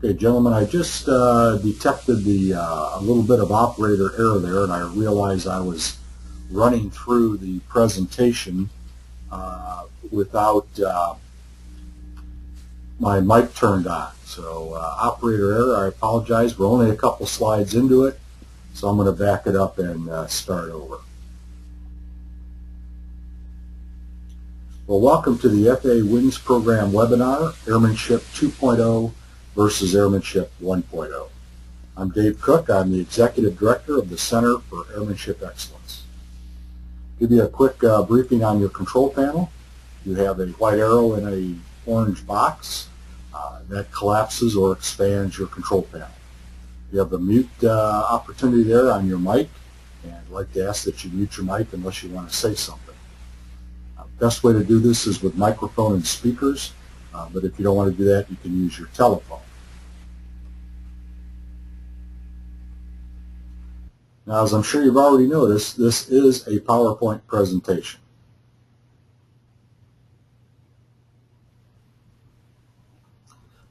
Okay, gentlemen, I just detected a little bit of operator error there, and I realized I was running through the presentation without my mic turned on. So operator error, I apologize. We're only a couple slides into it, so I'm going to back it up and start over. Well, welcome to the FAA Wings Program webinar, Airmanship 2.0 versus Airmanship 1.0. I'm Dave Cook. I'm the Executive Director of the Center for Airmanship Excellence. Give you a quick briefing on your control panel. You have a white arrow in an orange box that collapses or expands your control panel. You have the mute opportunity there on your mic, and I'd like to ask that you mute your mic unless you want to say something. Best way to do this is with microphone and speakers, but if you don't want to do that, you can use your telephone. Now, as I'm sure you've already noticed, this is a PowerPoint presentation.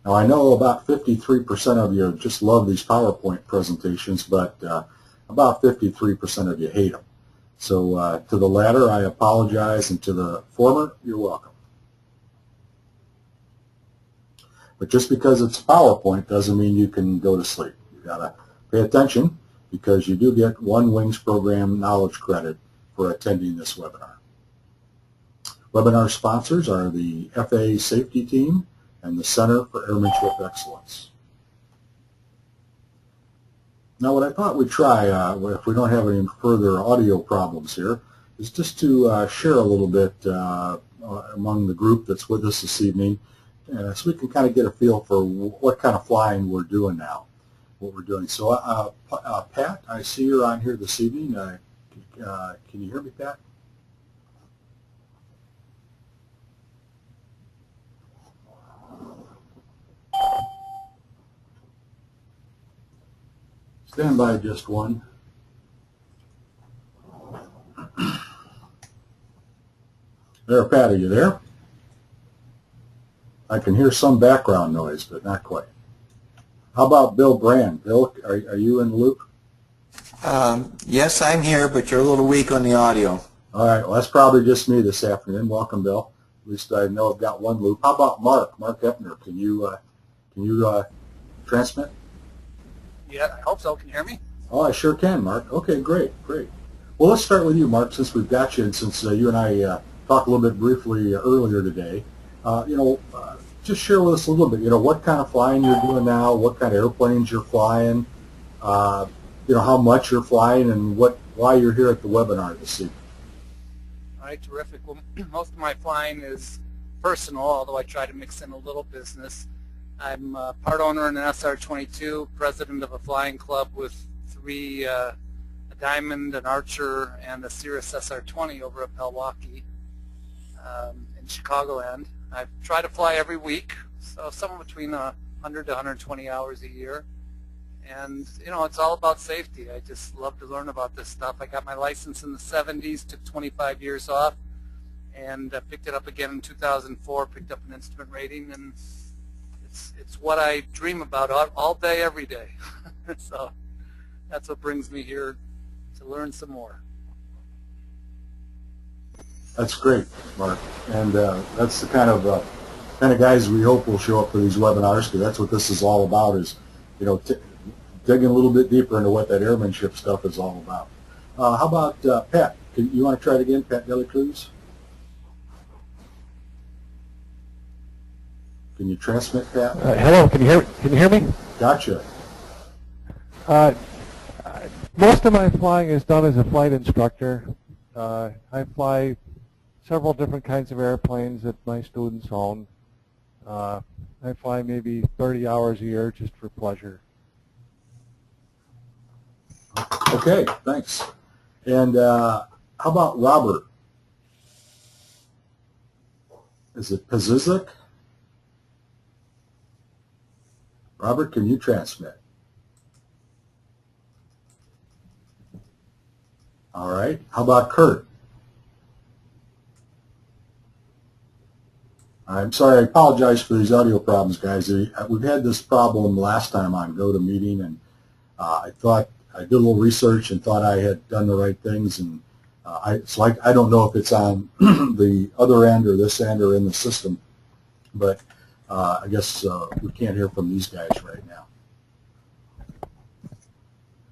Now, I know about 53% of you just love these PowerPoint presentations, but about 53% of you hate them. So to the latter, I apologize, and to the former, you're welcome. But just because it's PowerPoint doesn't mean you can go to sleep. You've got to pay attention, because you do get one Wings Program knowledge credit for attending this webinar. Webinar sponsors are the FAA Safety Team and the Center for Airmanship Excellence. Now, what I thought we'd try, if we don't have any further audio problems here, is just to share a little bit among the group that's with us this evening, so we can kind of get a feel for what kind of flying we're doing now, what we're doing. So, Pat, I see you're on here this evening. Can you hear me, Pat? Stand by just one. There, Pat, are you there? I can hear some background noise, but not quite. How about Bill Brand? Bill, are you in the loop? Yes, I'm here, but you're a little weak on the audio. All right, well, that's probably just me this afternoon. Welcome, Bill. At least I know I've got one loop. How about Mark? Mark Epner, can you transmit? Yeah, I hope so. Can you hear me? Oh, I sure can, Mark. Okay, great, great. Well, let's start with you, Mark, since we've got you, and since you and I talked a little bit briefly earlier today. Just share with us a little bit, what kind of flying you're doing now, what kind of airplanes you're flying, how much you're flying, and why you're here at the webinar this evening. All right, terrific. Well, most of my flying is personal, although I try to mix in a little business. I'm part owner in an SR-22, president of a flying club with three, a Diamond, an Archer, and a Cirrus SR-20 over at Milwaukee in Chicagoland. I try to fly every week, so somewhere between 100 to 120 hours a year. And, it's all about safety. I just love to learn about this stuff. I got my license in the 70s, took 25 years off, and picked it up again in 2004, picked up an instrument rating, and it's what I dream about all day, every day. So that's what brings me here, to learn some more. That's great, Mark, and that's the kind of guys we hope will show up for these webinars, because that's what this is all about, is digging a little bit deeper into what that airmanship stuff is all about. How about Pat? You want to try it again, Pat Delicruz? Can you transmit, Pat? Hello, can you hear me? Gotcha. Most of my flying is done as a flight instructor. I fly several different kinds of airplanes that my students own. I fly maybe 30 hours a year just for pleasure. Okay, thanks. And how about Robert? Is it Pazizik? Robert, can you transmit? All right. How about Kurt? I'm sorry, I apologize for these audio problems, guys. We've had this problem last time on GoToMeeting, and I thought I did a little research and thought I had done the right things, and I don't know if it's on the other end or this end or in the system, but I guess we can't hear from these guys right now.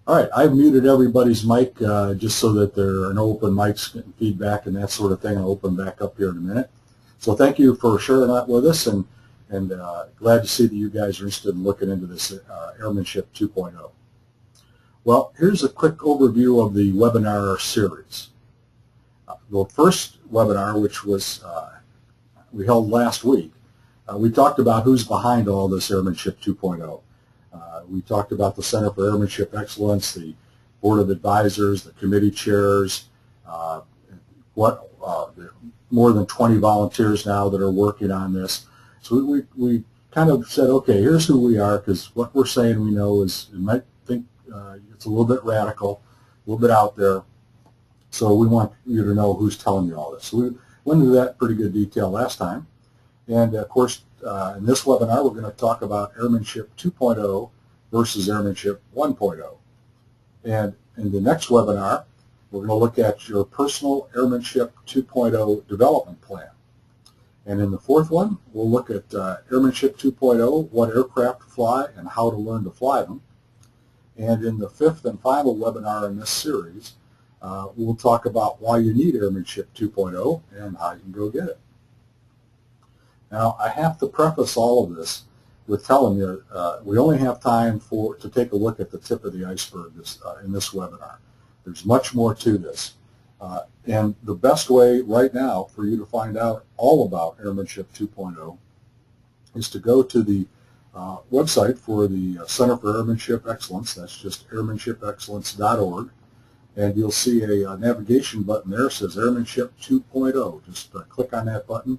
All right, I've muted everybody's mic just so that there are no open mics getting feedback and that sort of thing. I'll open back up here in a minute. So thank you for sharing that with us, and glad to see that you guys are interested in looking into this Airmanship 2.0. Well, here's a quick overview of the webinar series. The first webinar, which was we held last week, we talked about who's behind all this Airmanship 2.0. We talked about the Center for Airmanship Excellence, the Board of Advisors, the committee chairs, more than 20 volunteers now that are working on this. So we kind of said, okay, here's who we are, because what we're saying we know is, you might think it's a little bit radical, a little bit out there. So we want you to know who's telling you all this. So we went into that in pretty good detail last time. And of course, in this webinar, we're going to talk about Airmanship 2.0 versus Airmanship 1.0. And in the next webinar, we're going to look at your personal Airmanship 2.0 development plan. And in the fourth one, we'll look at Airmanship 2.0, what aircraft to fly and how to learn to fly them. And in the fifth and final webinar in this series, we'll talk about why you need Airmanship 2.0 and how you can go get it. Now, I have to preface all of this with telling you we only have time to take a look at the tip of the iceberg in this webinar. There's much more to this. And the best way right now for you to find out all about Airmanship 2.0 is to go to the website for the Center for Airmanship Excellence. That's just airmanshipexcellence.org. And you'll see a navigation button there that says Airmanship 2.0. Just click on that button.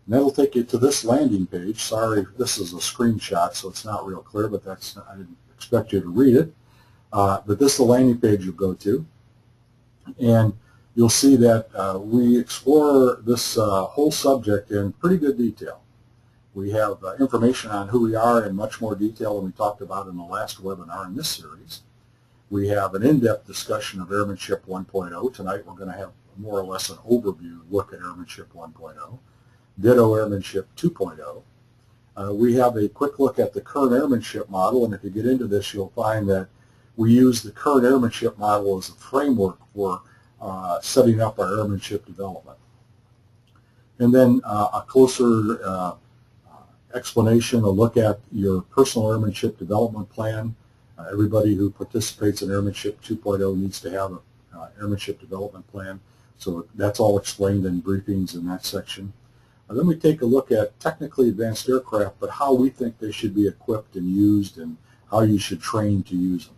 And that'll take you to this landing page. Sorry, this is a screenshot, so it's not real clear, but I didn't expect you to read it. But this is the landing page you'll go to. And you'll see that we explore this whole subject in pretty good detail. We have information on who we are in much more detail than we talked about in the last webinar in this series. We have an in-depth discussion of Airmanship 1.0. Tonight we're going to have more or less an overview look at Airmanship 1.0. Ditto Airmanship 2.0. We have a quick look at the current airmanship model, and if you get into this, you'll find that we use the current airmanship model as a framework for setting up our airmanship development. And then a closer explanation, a look at your personal airmanship development plan. Everybody who participates in Airmanship 2.0 needs to have an airmanship development plan, so that's all explained in briefings in that section. Then we take a look at technically advanced aircraft, but how we think they should be equipped and used and how you should train to use them.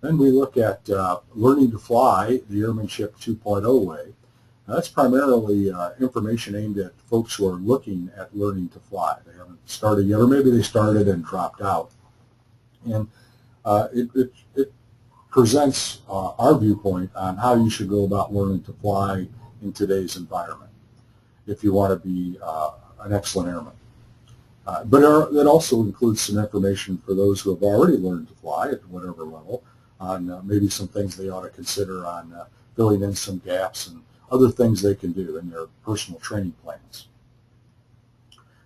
Then we look at learning to fly the Airmanship 2.0 way. Now, that's primarily information aimed at folks who are looking at learning to fly. They haven't started yet, or maybe they started and dropped out. And it presents our viewpoint on how you should go about learning to fly in today's environment if you want to be an excellent airman. But that also includes some information for those who have already learned to fly at whatever level on maybe some things they ought to consider on filling in some gaps and other things they can do in their personal training plans.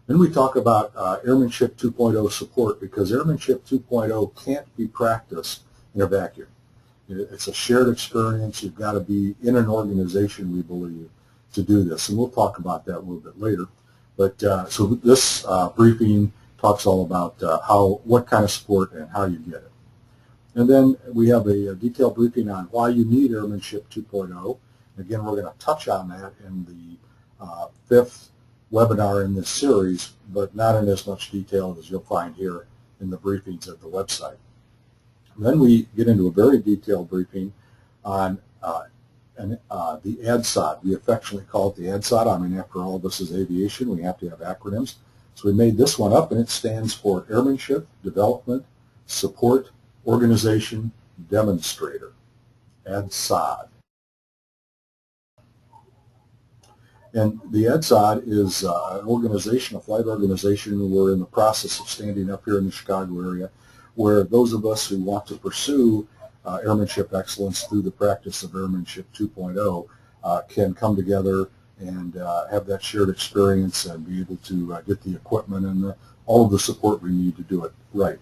Then we talk about Airmanship 2.0 support, because Airmanship 2.0 can't be practiced in a vacuum. It's a shared experience. You've got to be in an organization, we believe, to do this, and we'll talk about that a little bit later. But so this briefing talks all about what kind of support and how you get it. And then we have a detailed briefing on why you need Airmanship 2.0. Again, we're going to touch on that in the fifth webinar in this series, but not in as much detail as you'll find here in the briefings at the website. And then we get into a very detailed briefing on the ADSOD. We affectionately call it the ADSOD. I mean, after all, this is aviation. We have to have acronyms. So we made this one up, and it stands for Airmanship Development Support Organization Demonstrator, ADSOD. And the EDSOD is an organization, a flight organization. We're in the process of standing up here in the Chicago area, where those of us who want to pursue airmanship excellence through the practice of Airmanship 2.0 can come together and have that shared experience and be able to get the equipment and all of the support we need to do it right.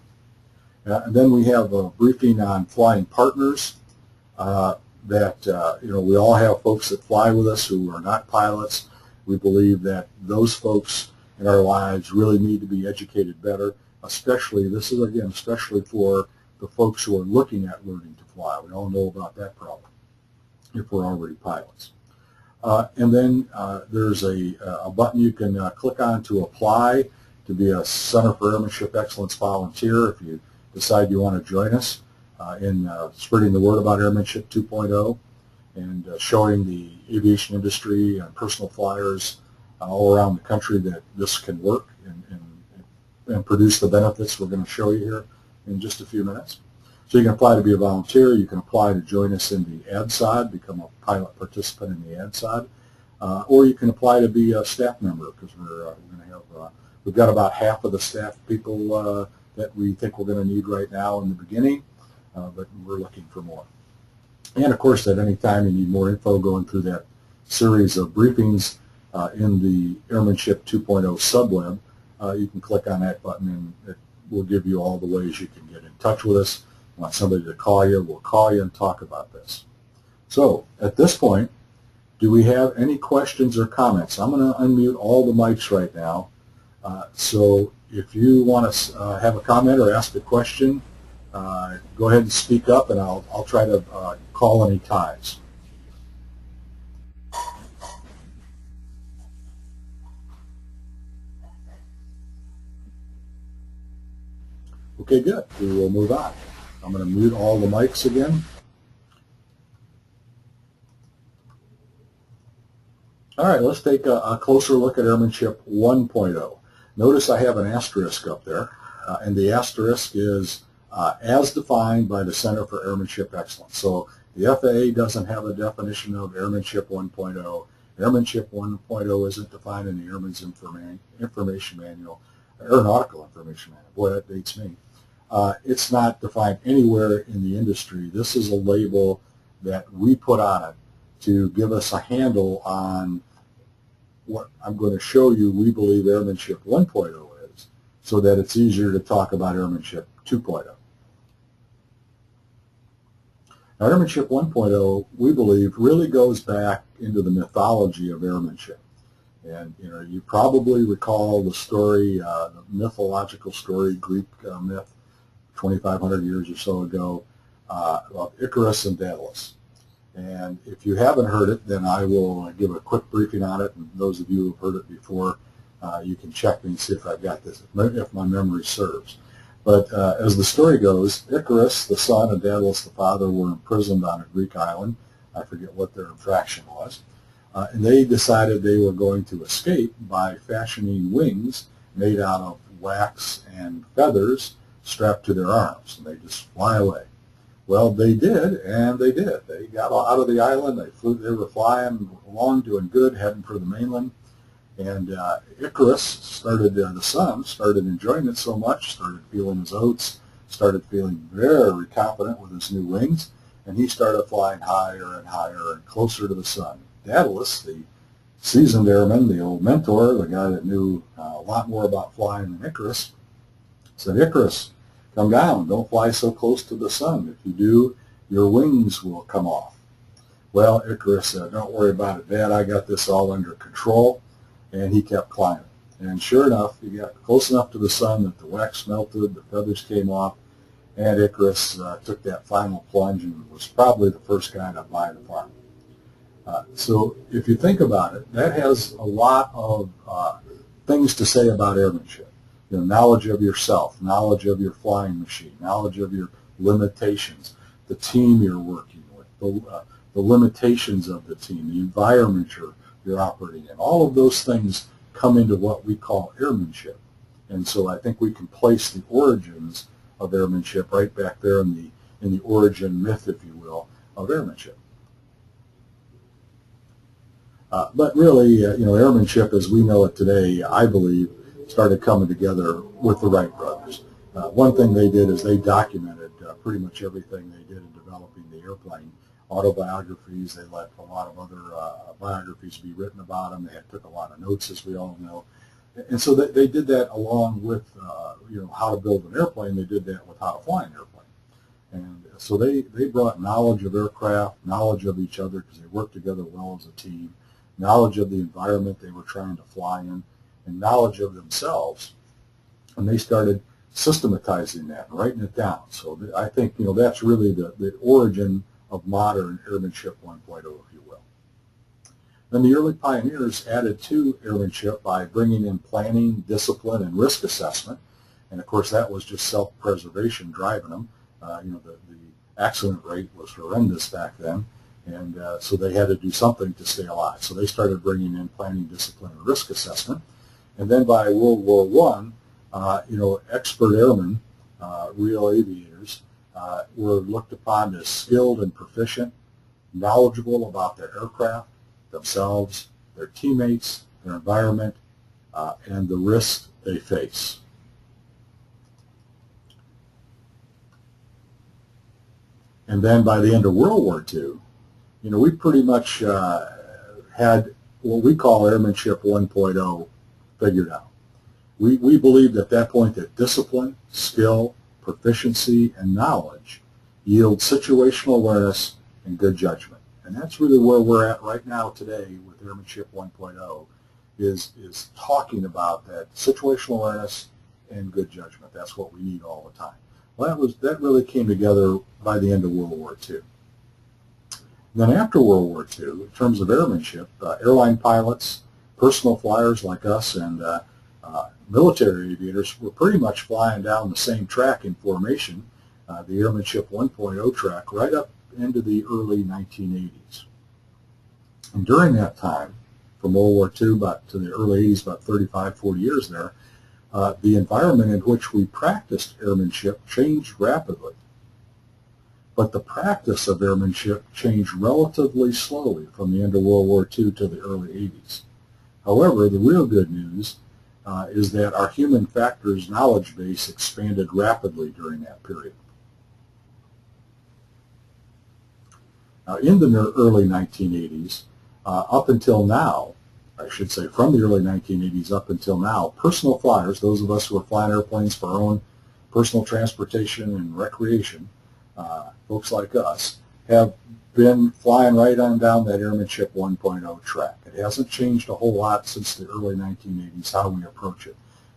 And then we have a briefing on flying partners. We all have folks that fly with us who are not pilots. We believe that those folks in our lives really need to be educated better, especially for the folks who are looking at learning to fly. We all know about that problem if we're already pilots. And then there's a button you can click on to apply to be a Center for Airmanship Excellence volunteer if you decide you want to join us in spreading the word about Airmanship 2.0 and showing the aviation industry and personal flyers all around the country that this can work and produce the benefits we're going to show you here in just a few minutes. So you can apply to be a volunteer. You can apply to join us in the ADSOD, become a pilot participant in the ADSOD, or you can apply to be a staff member because we've got about half of the staff people that we think we're going to need right now in the beginning, but we're looking for more. And of course, at any time you need more info going through that series of briefings in the Airmanship 2.0 subweb, you can click on that button and it will give you all the ways you can get in touch with us. Want somebody to call you, we'll call you and talk about this. So at this point, do we have any questions or comments? I'm going to unmute all the mics right now. So if you want to have a comment or ask a question, go ahead and speak up and I'll try to call any ties. Okay, good. We will move on. I'm going to mute all the mics again. All right, let's take a closer look at Airmanship 1.0. Notice I have an asterisk up there, and the asterisk is as defined by the Center for Airmanship Excellence. So the FAA doesn't have a definition of Airmanship 1.0. Airmanship 1.0 isn't defined in the Airman's Information Manual, Aeronautical Information Manual. Boy, that dates me. It's not defined anywhere in the industry. This is a label that we put on it to give us a handle on what I'm going to show you we believe Airmanship 1.0 is, so that it's easier to talk about Airmanship 2.0. Now, Airmanship 1.0, we believe, really goes back into the mythology of airmanship. And you probably recall the story, the mythological story, Greek myth, 2,500 years or so ago, of Icarus and Daedalus. And if you haven't heard it, then I will give a quick briefing on it. And those of you who have heard it before, you can check me and see if I've got this, if my memory serves. But as the story goes, Icarus, the son, and Daedalus, the father, were imprisoned on a Greek island. I forget what their infraction was. And they decided they were going to escape by fashioning wings made out of wax and feathers strapped to their arms. And they just fly away. Well, they did, and they did. They got out of the island. They were flying along, doing good, heading for the mainland. And Icarus the son, started enjoying it so much, started feeling his oats, started feeling very confident with his new wings, and he started flying higher and higher and closer to the sun. Daedalus, the seasoned airman, the old mentor, the guy that knew a lot more about flying than Icarus, said, "Icarus, come down. Don't fly so close to the sun. If you do, your wings will come off." Well, Icarus said, "Don't worry about it, Dad. I got this all under control." And he kept climbing. And sure enough, he got close enough to the sun that the wax melted, the feathers came off, and Icarus took that final plunge and was probably the first guy to buy the farm. So if you think about it, that has a lot of things to say about airmanship. Knowledge of yourself, knowledge of your flying machine, knowledge of your limitations, the team you're working with, the limitations of the team, the environment you're operating in. All of those things come into what we call airmanship. And so I think we can place the origins of airmanship right back there in the origin myth, if you will, of airmanship. But really, airmanship as we know it today, I believe, started coming together with the Wright brothers. One thing they did is they documented pretty much everything they did in developing the airplane. Autobiographies, they let a lot of other biographies be written about them. They took a lot of notes, as we all know. And so they did that along with, how to build an airplane. They did that with how to fly an airplane. And so they brought knowledge of aircraft, knowledge of each other because they worked together well as a team, knowledge of the environment they were trying to fly in, and knowledge of themselves. And they started systematizing that and writing it down. So I think, that's really the origin of modern airmanship 1.0, if you will. Then the early pioneers added to airmanship by bringing in planning, discipline, and risk assessment. And of course, that was just self-preservation driving them. The accident rate was horrendous back then, and so they had to do something to stay alive. So they started bringing in planning, discipline, and risk assessment. And then by World War I, expert airmen, real aviators, were looked upon as skilled and proficient, knowledgeable about their aircraft, themselves, their teammates, their environment, and the risks they face. And then by the end of World War II, we pretty much had what we call Airmanship 1.0 figured out. We believed at that point that discipline, skill, proficiency, and knowledge yield situational awareness and good judgment. And that's really where we're at right now today with Airmanship 1.0 is talking about that situational awareness and good judgment. That's what we need all the time. Well, that really came together by the end of World War II. Then after World War II, in terms of airmanship, airline pilots, personal flyers like us, and military aviators were pretty much flying down the same track in formation, the Airmanship 1.0 track, right up into the early 1980s. And during that time, from World War II to the early 80s, about 35, 40 years there, the environment in which we practiced airmanship changed rapidly. But the practice of airmanship changed relatively slowly from the end of World War II to the early 80s. However, the real good news is that our human factors knowledge base expanded rapidly during that period. Now, in the early 1980s, up until now, I should say from the early 1980s up until now, personal flyers, those of us who are flying airplanes for our own personal transportation and recreation, folks like us, have been flying right on down that Airmanship 1.0 track. It hasn't changed a whole lot since the early 1980s how we approach it.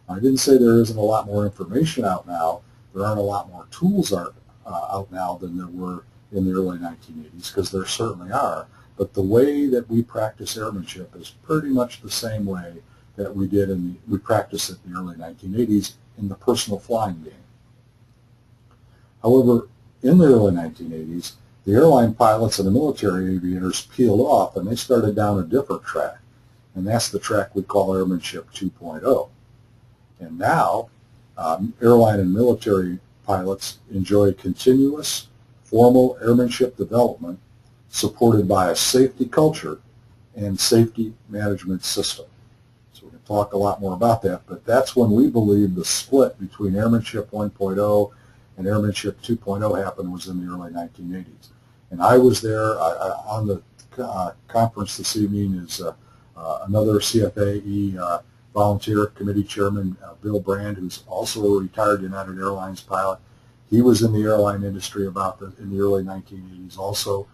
I didn't say there isn't a lot more information out now. There aren't a lot more tools out now than there were in the early 1980s, because there certainly are. But the way that we practice airmanship is pretty much the same way that we practiced it in the early 1980s in the personal flying game. However, in the early 1980s, the airline pilots and the military aviators peeled off and they started down a different track. And that's the track we call Airmanship 2.0. And now, airline and military pilots enjoy continuous, formal airmanship development supported by a safety culture and safety management system. So we can talk a lot more about that, but that's when we believe the split between Airmanship 1.0 and Airmanship 2.0 happened was in the early 1980s. And I was there on the conference this evening is another CFAE volunteer committee chairman, Bill Brand, who's also a retired United Airlines pilot. He was in the airline industry in the early 1980s also.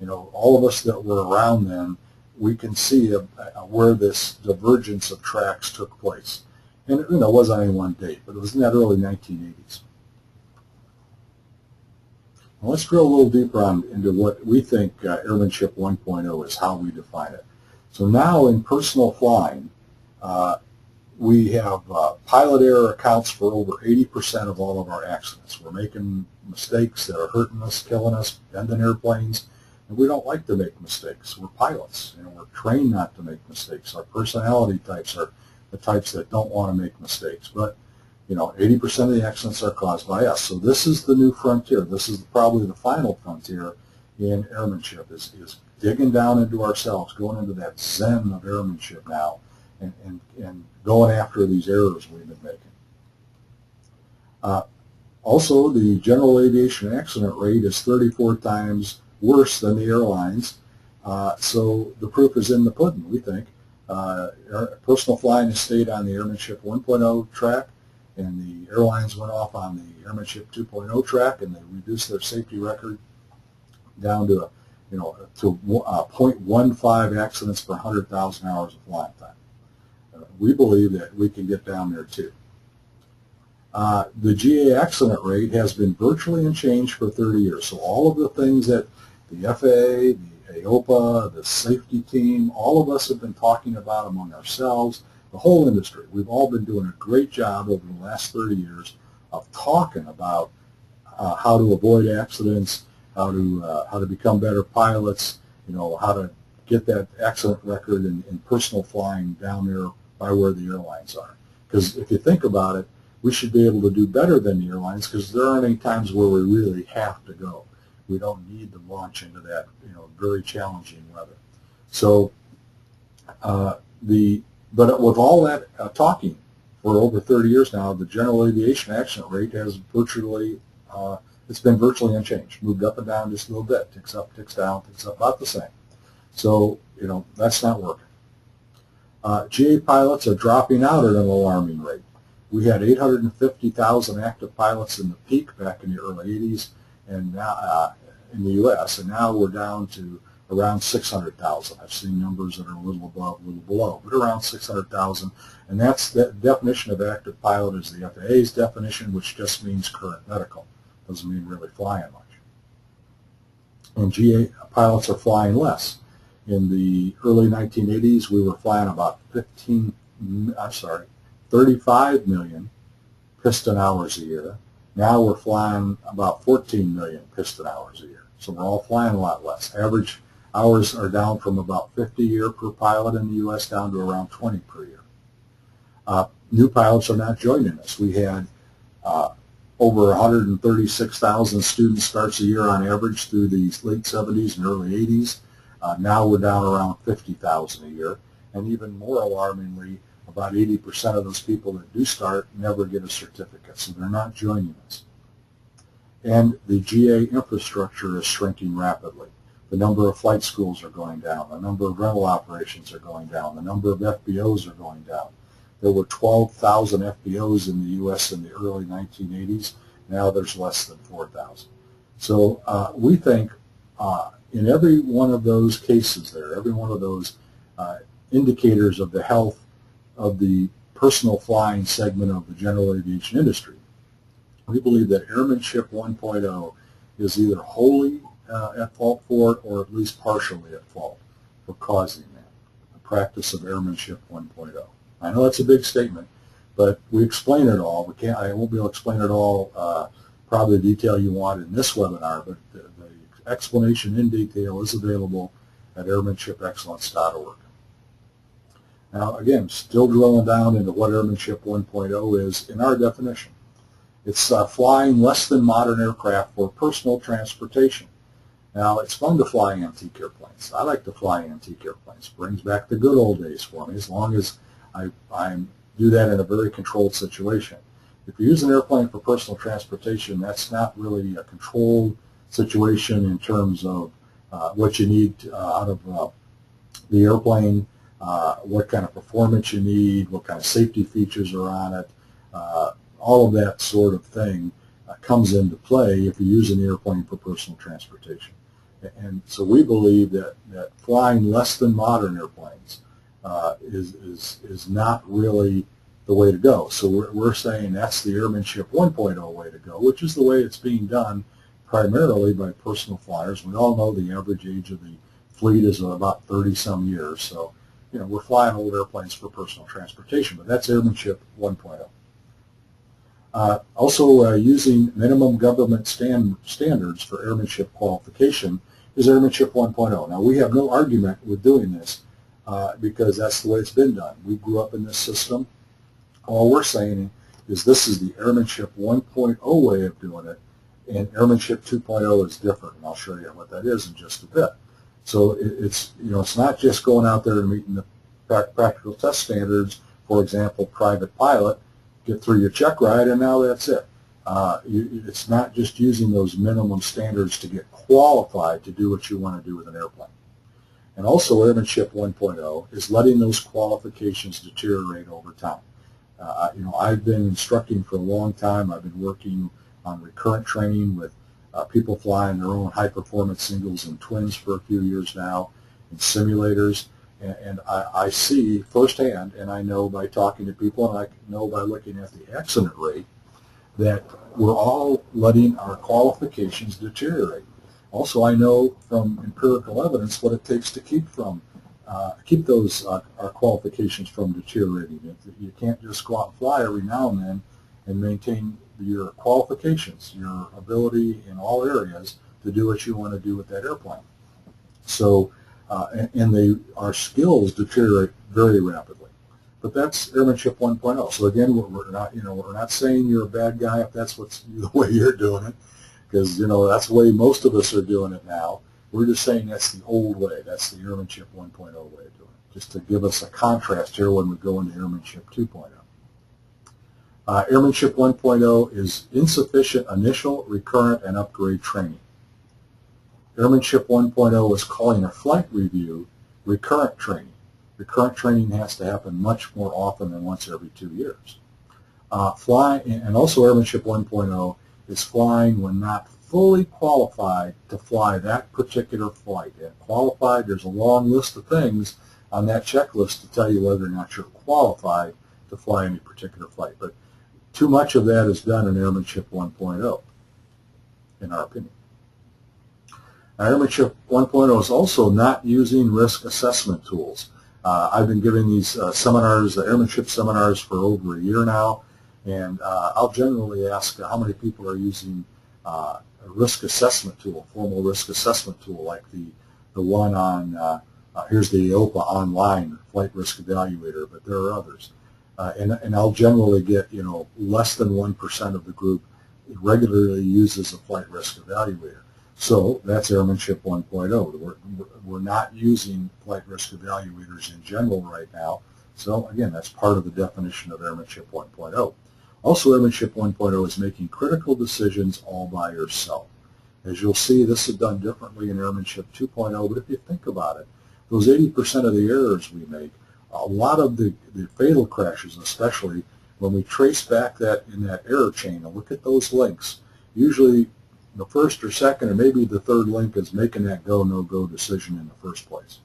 All of us that were around then, we can see where this divergence of tracks took place. And it wasn't any one date, but it was in that early 1980s. Now let's drill a little deeper into what we think Airmanship 1.0 is, how we define it. So now in personal flying, we have pilot error accounts for over 80% of all of our accidents. We're making mistakes that are hurting us, killing us, bending airplanes. And we don't like to make mistakes. We're pilots. We're trained not to make mistakes. Our personality types are the types that don't want to make mistakes. But 80% of the accidents are caused by us. So this is the new frontier. This is probably the final frontier in airmanship is digging down into ourselves, going into that zen of airmanship now, and going after these errors we've been making. Also, the general aviation accident rate is 34 times worse than the airlines, so the proof is in the pudding, we think. Personal flying has stayed on the Airmanship 1.0 track, and the airlines went off on the Airmanship 2.0 track, and they reduced their safety record down to 0.15 accidents per 100,000 hours of flying time. We believe that we can get down there too. The GA accident rate has been virtually unchanged for 30 years. So all of the things that the FAA, the AOPA, the safety team, all of us have been talking about among ourselves, the whole industry, we've all been doing a great job over the last 30 years of talking about how to avoid accidents, how to become better pilots, how to get that accident record in personal flying down there by where the airlines are. Because if you think about it, we should be able to do better than the airlines because there aren't any times where we really have to go. We don't need to launch into that, very challenging weather. So, but with all that talking for over 30 years now, the general aviation accident rate has virtually, it's been virtually unchanged, moved up and down just a little bit, ticks up, ticks down, ticks up about the same. So, that's not working. GA pilots are dropping out at an alarming rate. We had 850,000 active pilots in the peak back in the early 80s, and now in the U.S., and now we're down to around 600,000. I've seen numbers that are a little above, a little below, but around 600,000. And that's the definition of active pilot is the FAA's definition, which just means current medical. Doesn't mean really flying much. And GA pilots are flying less. In the early 1980s, we were flying about 35 million piston hours a year. Now we're flying about 14 million piston hours a year. So we're all flying a lot less. Average hours are down from about 50 a year per pilot in the U.S. down to around 20 per year. New pilots are not joining us. We had over 136,000 student starts a year on average through the late 70s and early 80s. Now we're down around 50,000 a year. And even more alarmingly, about 80% of those people that do start never get a certificate, so they're not joining us. And the GA infrastructure is shrinking rapidly. The number of flight schools are going down. The number of rental operations are going down. The number of FBOs are going down. There were 12,000 FBOs in the U.S. in the early 1980s. Now there's less than 4,000. So we think in every one of those cases there, every one of those indicators of the health of the personal flying segment of the general aviation industry, we believe that Airmanship 1.0 is either wholly at fault for it or at least partially at fault for causing that, the practice of Airmanship 1.0. I know that's a big statement, but we explain it all. I won't be able to explain it all probably the detail you want in this webinar, but the explanation in detail is available at airmanshipexcellence.org. Now, again, still drilling down into what Airmanship 1.0 is in our definition. It's flying less than modern aircraft for personal transportation. Now, it's fun to fly antique airplanes. I like to fly antique airplanes. Brings back the good old days for me, as long as I do that in a very controlled situation. If you use an airplane for personal transportation, that's not really a controlled situation in terms of what you need out of the airplane, what kind of performance you need, what kind of safety features are on it. All of that sort of thing comes into play if you use an airplane for personal transportation. And so we believe that flying less than modern airplanes is not really the way to go. So we're saying that's the Airmanship 1.0 way to go, which is the way it's being done primarily by personal flyers. We all know the average age of the fleet is about 30-some years. So, we're flying old airplanes for personal transportation, but that's Airmanship 1.0. Also, using minimum government standards for airmanship qualification is Airmanship 1.0. Now, we have no argument with doing this because that's the way it's been done. We grew up in this system. All we're saying is this is the Airmanship 1.0 way of doing it, And Airmanship 2.0 is different, and I'll show you what that is in just a bit. So it's not just going out there and meeting the practical test standards. For example, private pilot, get through your check ride, and now that's it. It's not just using those minimum standards to get qualified to do what you want to do with an airplane. And also Airmanship 1.0 is letting those qualifications deteriorate over time. I've been instructing for a long time. I've been working on recurrent training with people flying their own high-performance singles and twins for a few years now in simulators. And I see firsthand, and I know by talking to people, and I know by looking at the accident rate, that we're all letting our qualifications deteriorate. Also, I know from empirical evidence what it takes to keep those our qualifications from deteriorating. You can't just go out and fly every now and then and maintain your qualifications, your ability in all areas to do what you want to do with that airplane. So, our skills deteriorate very rapidly. But that's Airmanship 1.0. So again, we're not saying you're a bad guy if that's the way you're doing it, because that's the way most of us are doing it now. We're just saying that's the old way. That's the Airmanship 1.0 way of doing it, just to give us a contrast here when we go into Airmanship 2.0. Airmanship 1.0 is insufficient initial, recurrent, and upgrade training. Airmanship 1.0 is calling a flight review recurrent training. Recurrent training has to happen much more often than once every 2 years. And also Airmanship 1.0 is flying when not fully qualified to fly that particular flight. And qualified, there's a long list of things on that checklist to tell you whether or not you're qualified to fly any particular flight. But too much of that is done in Airmanship 1.0, in our opinion. Now, Airmanship 1.0 is also not using risk assessment tools. I've been giving these seminars, the Airmanship seminars, for over a year now, and I'll generally ask how many people are using a risk assessment tool, a formal risk assessment tool, like the one on, here's the AOPA online flight risk evaluator, but there are others. And I'll generally get, less than 1% of the group regularly uses a flight risk evaluator. So that's Airmanship 1.0. We're not using flight risk evaluators in general right now. So again, that's part of the definition of Airmanship 1.0. Also, Airmanship 1.0 is making critical decisions all by yourself. As you'll see, this is done differently in Airmanship 2.0, but if you think about it, those 80% of the errors we make, a lot of the fatal crashes, especially when we trace back in that error chain and look at those links, usually the first or second or maybe the third link is making that go, no-go decision in the first place.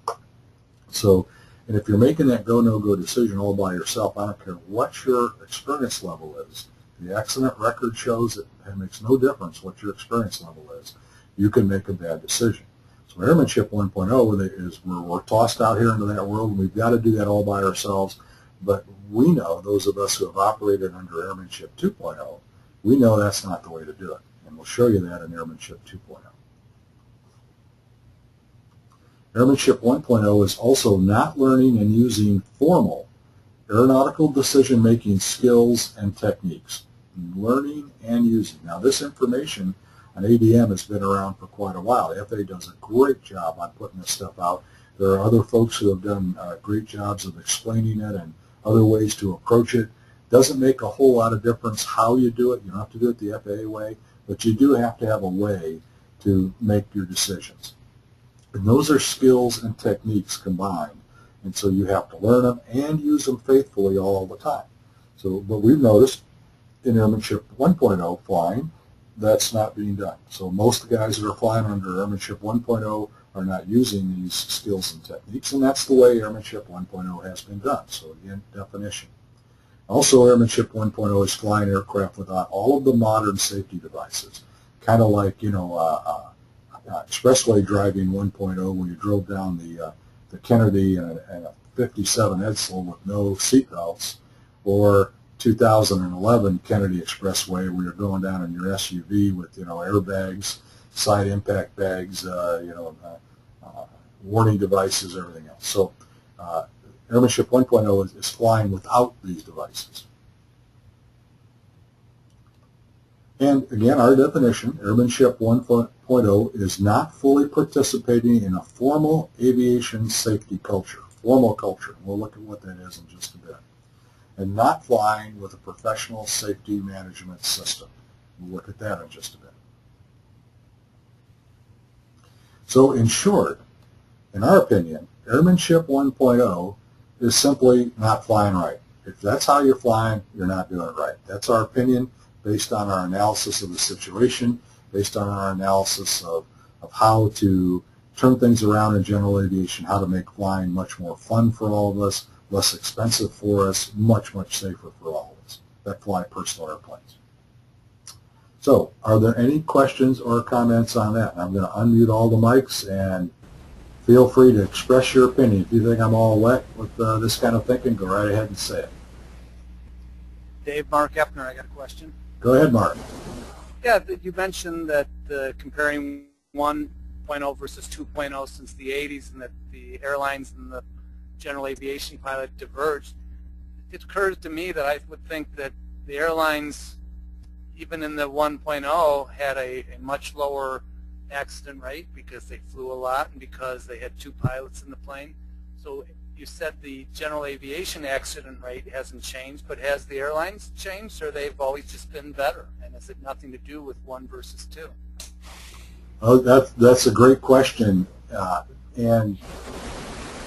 So, and if you're making that go, no-go decision all by yourself, I don't care what your experience level is. The accident record shows it makes no difference what your experience level is. You can make a bad decision. So Airmanship 1.0 is where we're tossed out here into that world, and we've got to do that all by ourselves. But we know, those of us who have operated under Airmanship 2.0, we know that's not the way to do it. And we'll show you that in Airmanship 2.0. Airmanship 1.0 is also not learning and using formal aeronautical decision-making skills and techniques. Learning and using. Now, this information on ADM has been around for quite a while. The FAA does a great job on putting this stuff out. There are other folks who have done great jobs of explaining it and other ways to approach it. Doesn't make a whole lot of difference how you do it. You don't have to do it the FAA way, but you do have to have a way to make your decisions. And those are skills and techniques combined. And so you have to learn them and use them faithfully all the time. So what we've noticed in Airmanship 1.0 flying, that's not being done. So most of the guys that are flying under Airmanship 1.0 are not using these skills and techniques, and that's the way Airmanship 1.0 has been done. So again, definition. Also, Airmanship 1.0 is flying aircraft without all of the modern safety devices, kind of like, expressway driving 1.0 when you drove down the Kennedy and a 57 Edsel with no seat belts, or 2011 Kennedy Expressway where you're going down in your SUV with, airbags, side impact bags, warning devices, everything else. So Airmanship 1.0 is flying without these devices. And again, our definition, Airmanship 1.0, is not fully participating in a formal aviation safety culture, formal culture. We'll look at what that is in just a bit. And not flying with a professional safety management system. We'll look at that in just a bit. So in short, in our opinion, Airmanship 1.0 is simply not flying right. If that's how you're flying, you're not doing it right. That's our opinion based on our analysis of the situation, based on our analysis of how to turn things around in general aviation, how to make flying much more fun for all of us, less expensive for us, much, much safer for all of us that fly personal airplanes. So, are there any questions or comments on that? And I'm going to unmute all the mics and feel free to express your opinion. If you think I'm all wet with this kind of thinking, go right ahead and say it. Dave, Mark Epner, I got a question. Go ahead, Mark. Yeah, you mentioned that comparing 1.0 versus 2.0 since the 80s and that the airlines and the general aviation pilot diverged. It occurs to me that I would think that the airlines, even in the 1.0, had a much lower accident rate because they flew a lot and because they had two pilots in the plane. So you said the general aviation accident rate hasn't changed, but has the airlines changed, or they've always just been better? And is it nothing to do with 1 versus 2? Oh, that's a great question, and I'm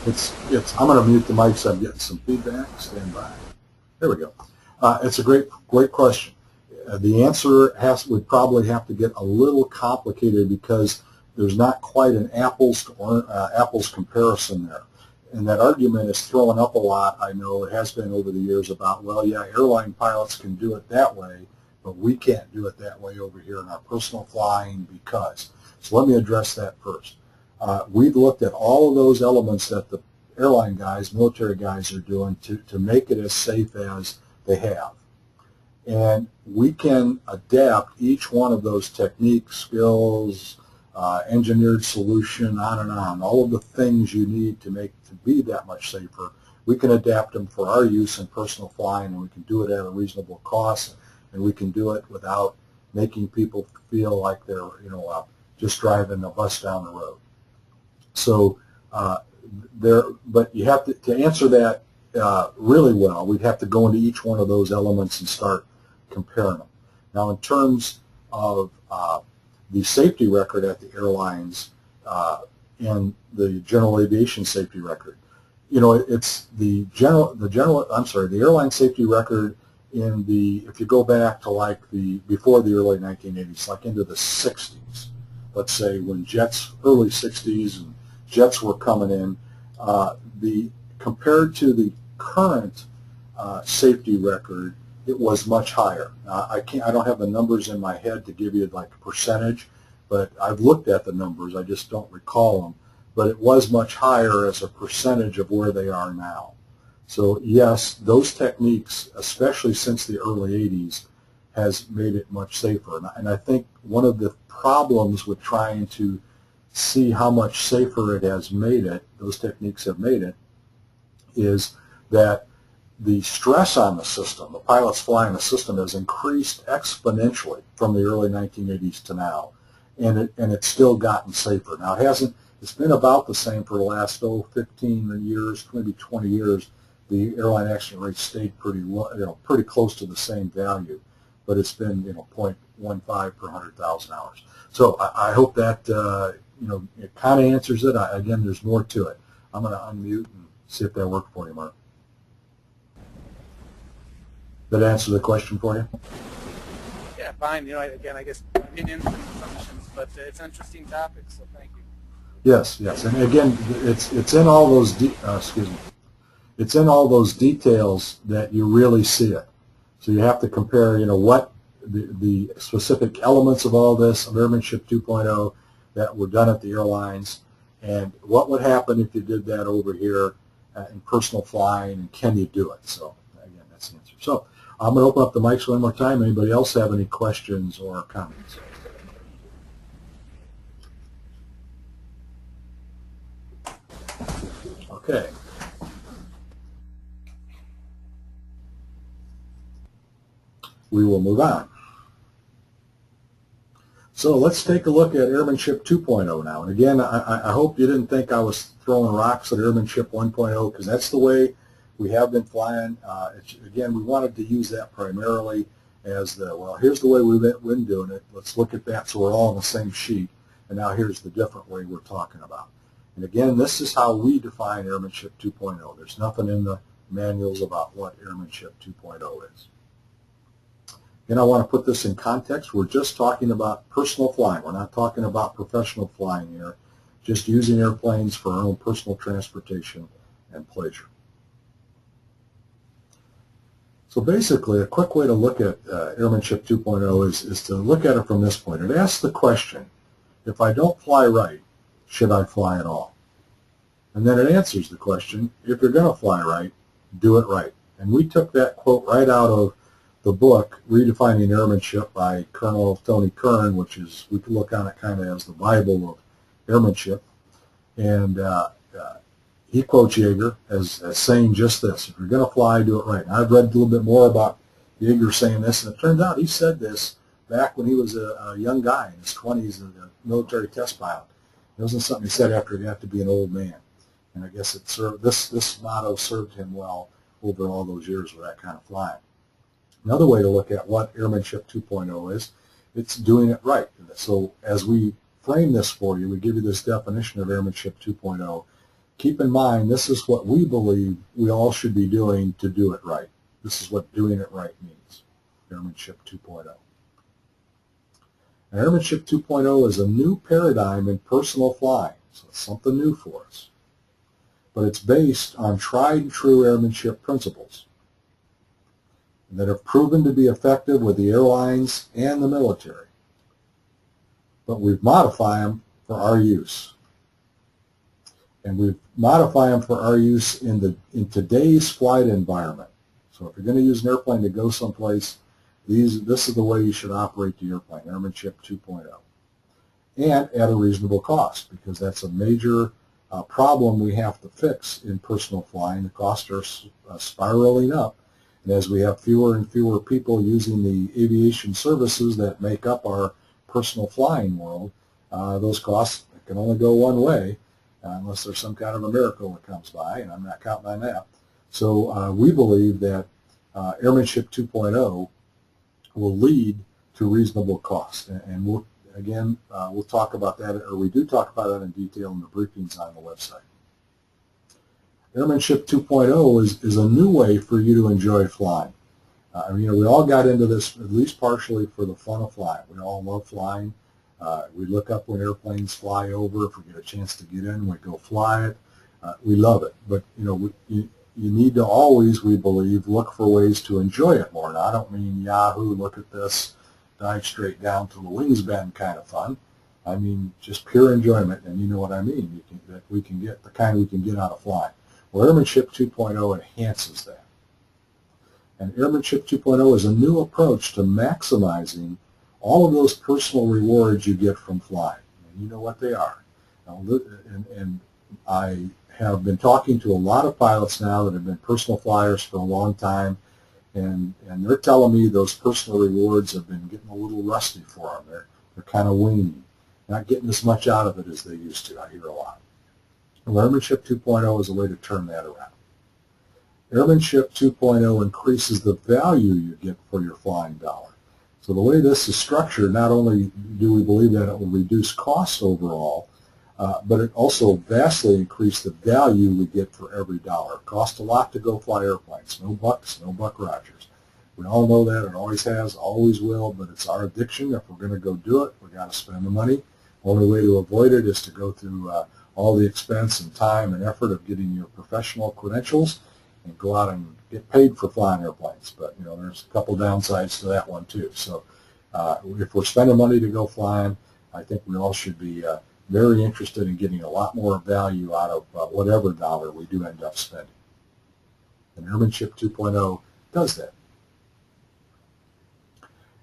going to mute the mic so I'm getting some feedback. Stand by. There we go. It's a great question. The answer would probably have to get a little complicated because there's not quite an apples comparison there. And that argument is thrown up a lot, I know it has been over the years, about, well, yeah, airline pilots can do it that way, but we can't do it that way over here in our personal flying because. So let me address that first. We've looked at all of those elements that the airline guys, military guys are doing to make it as safe as they have. And we can adapt each one of those techniques, skills, engineered solution, on and on, all of the things you need to be that much safer. We can adapt them for our use in personal flying, and we can do it at a reasonable cost, and we can do it without making people feel like they're, just driving a bus down the road. So but you have to answer that really well, we'd have to go into each one of those elements and start comparing them. Now, in terms of the safety record at the airlines and the general aviation safety record, it's the airline safety record if you go back to before the early 1980s, like into the 60s, let's say when early 60s and jets were coming in, compared to the current safety record, it was much higher. I don't have the numbers in my head to give you like a percentage, but I've looked at the numbers. I just don't recall them. But it was much higher as a percentage of where they are now. So yes, those techniques, especially since the early 80s, has made it much safer. And I think one of the problems with trying to see how much safer it has made it, those techniques have made it, is that the stress on the system, the pilots flying the system, has increased exponentially from the early 1980s to now, and it's still gotten safer. Now, it's been about the same for the last 15 years, maybe 20 years. The airline accident rate stayed pretty low, pretty close to the same value, but it's been 0.15 per 100,000 hours. So I hope that it kind of answers it. Again, there's more to it. I'm going to unmute and see if that worked for you, Mark. Did that answer the question for you? Yeah, fine. Again, I guess opinions and assumptions, but it's an interesting topic, so thank you. Yes, and again, it's in all those it's in all those details that you really see it. So you have to compare, what the specific elements of all this, of Airmanship 2.0, that were done at the airlines, and what would happen if you did that over here in personal flying, and can you do it? So again, that's the answer. So I'm going to open up the mics one more time. Anybody else have any questions or comments? Okay. We will move on. So let's take a look at Airmanship 2.0 now. And again, I hope you didn't think I was throwing rocks at Airmanship 1.0, because that's the way we have been flying. Again, we wanted to use that primarily as the, well, here's the way we've been doing it. Let's look at that so we're all on the same sheet. And now here's the different way we're talking about. And again, this is how we define Airmanship 2.0. There's nothing in the manuals about what Airmanship 2.0 is. And I want to put this in context. We're just talking about personal flying. We're not talking about professional flying here, just using airplanes for our own personal transportation and pleasure. So basically, a quick way to look at Airmanship 2.0 is to look at it from this point. It asks the question, if I don't fly right, should I fly at all? And then it answers the question, if you're going to fly right, do it right. And we took that quote right out of the book, Redefining Airmanship by Colonel Tony Kern, which is, we can look on it kind of as the Bible of airmanship. And he quotes Yeager as saying just this, if you're going to fly, do it right. And I've read a little bit more about Yeager saying this, and it turns out he said this back when he was a young guy in his 20s, as a military test pilot. It wasn't something he said after he got to be an old man. And I guess it served, this motto served him well over all those years with that kind of flying. Another way to look at what Airmanship 2.0 is, it's doing it right. So as we frame this for you, we give you this definition of Airmanship 2.0. Keep in mind, this is what we believe we all should be doing to do it right. This is what doing it right means, Airmanship 2.0. And Airmanship 2.0 is a new paradigm in personal flying, so it's something new for us. But it's based on tried and true airmanship principles that have proven to be effective with the airlines and the military. But we've modified them for our use. And we've modified them for our use in today's flight environment. So if you're going to use an airplane to go someplace, this is the way you should operate the airplane, Airmanship 2.0. And at a reasonable cost, because that's a major problem we have to fix in personal flying. The costs are spiraling up. And as we have fewer and fewer people using the aviation services that make up our personal flying world, those costs can only go one way, unless there's some kind of a miracle that comes by, and I'm not counting on that. So we believe that Airmanship 2.0 will lead to reasonable costs. And we'll, again, we'll talk about that, or we do talk about that in detail in the briefings on the website. Airmanship 2.0 is a new way for you to enjoy flying. We all got into this at least partially for the fun of flying. We all love flying. We look up when airplanes fly over. If we get a chance to get in, we go fly it. We love it. But you need to always, we believe, look for ways to enjoy it more. Now, I don't mean Yahoo, look at this, dive straight down to the wings bend kind of fun. I mean just pure enjoyment, and you know what I mean. That we can get the kind we can get out of flying. Well, Airmanship 2.0 enhances that. And Airmanship 2.0 is a new approach to maximizing all of those personal rewards you get from flying. And you know what they are. And I have been talking to a lot of pilots now that have been personal flyers for a long time, and they're telling me those personal rewards have been getting a little rusty for them. They're kind of waning, not getting as much out of it as they used to, I hear a lot. Airmanship 2.0 is a way to turn that around. Airmanship 2.0 increases the value you get for your flying dollar. So the way this is structured, not only do we believe that it will reduce costs overall, but it also vastly increases the value we get for every dollar. It costs a lot to go fly airplanes. No bucks, no buck Rogers. We all know that. It always has, always will, but it's our addiction. If we're going to go do it, we've got to spend the money. Only way to avoid it is to go through all the expense and time and effort of getting your professional credentials and go out and get paid for flying airplanes. But there's a couple downsides to that one too. So if we're spending money to go flying, I think we all should be very interested in getting a lot more value out of whatever dollar we do end up spending. And Airmanship 2.0 does that.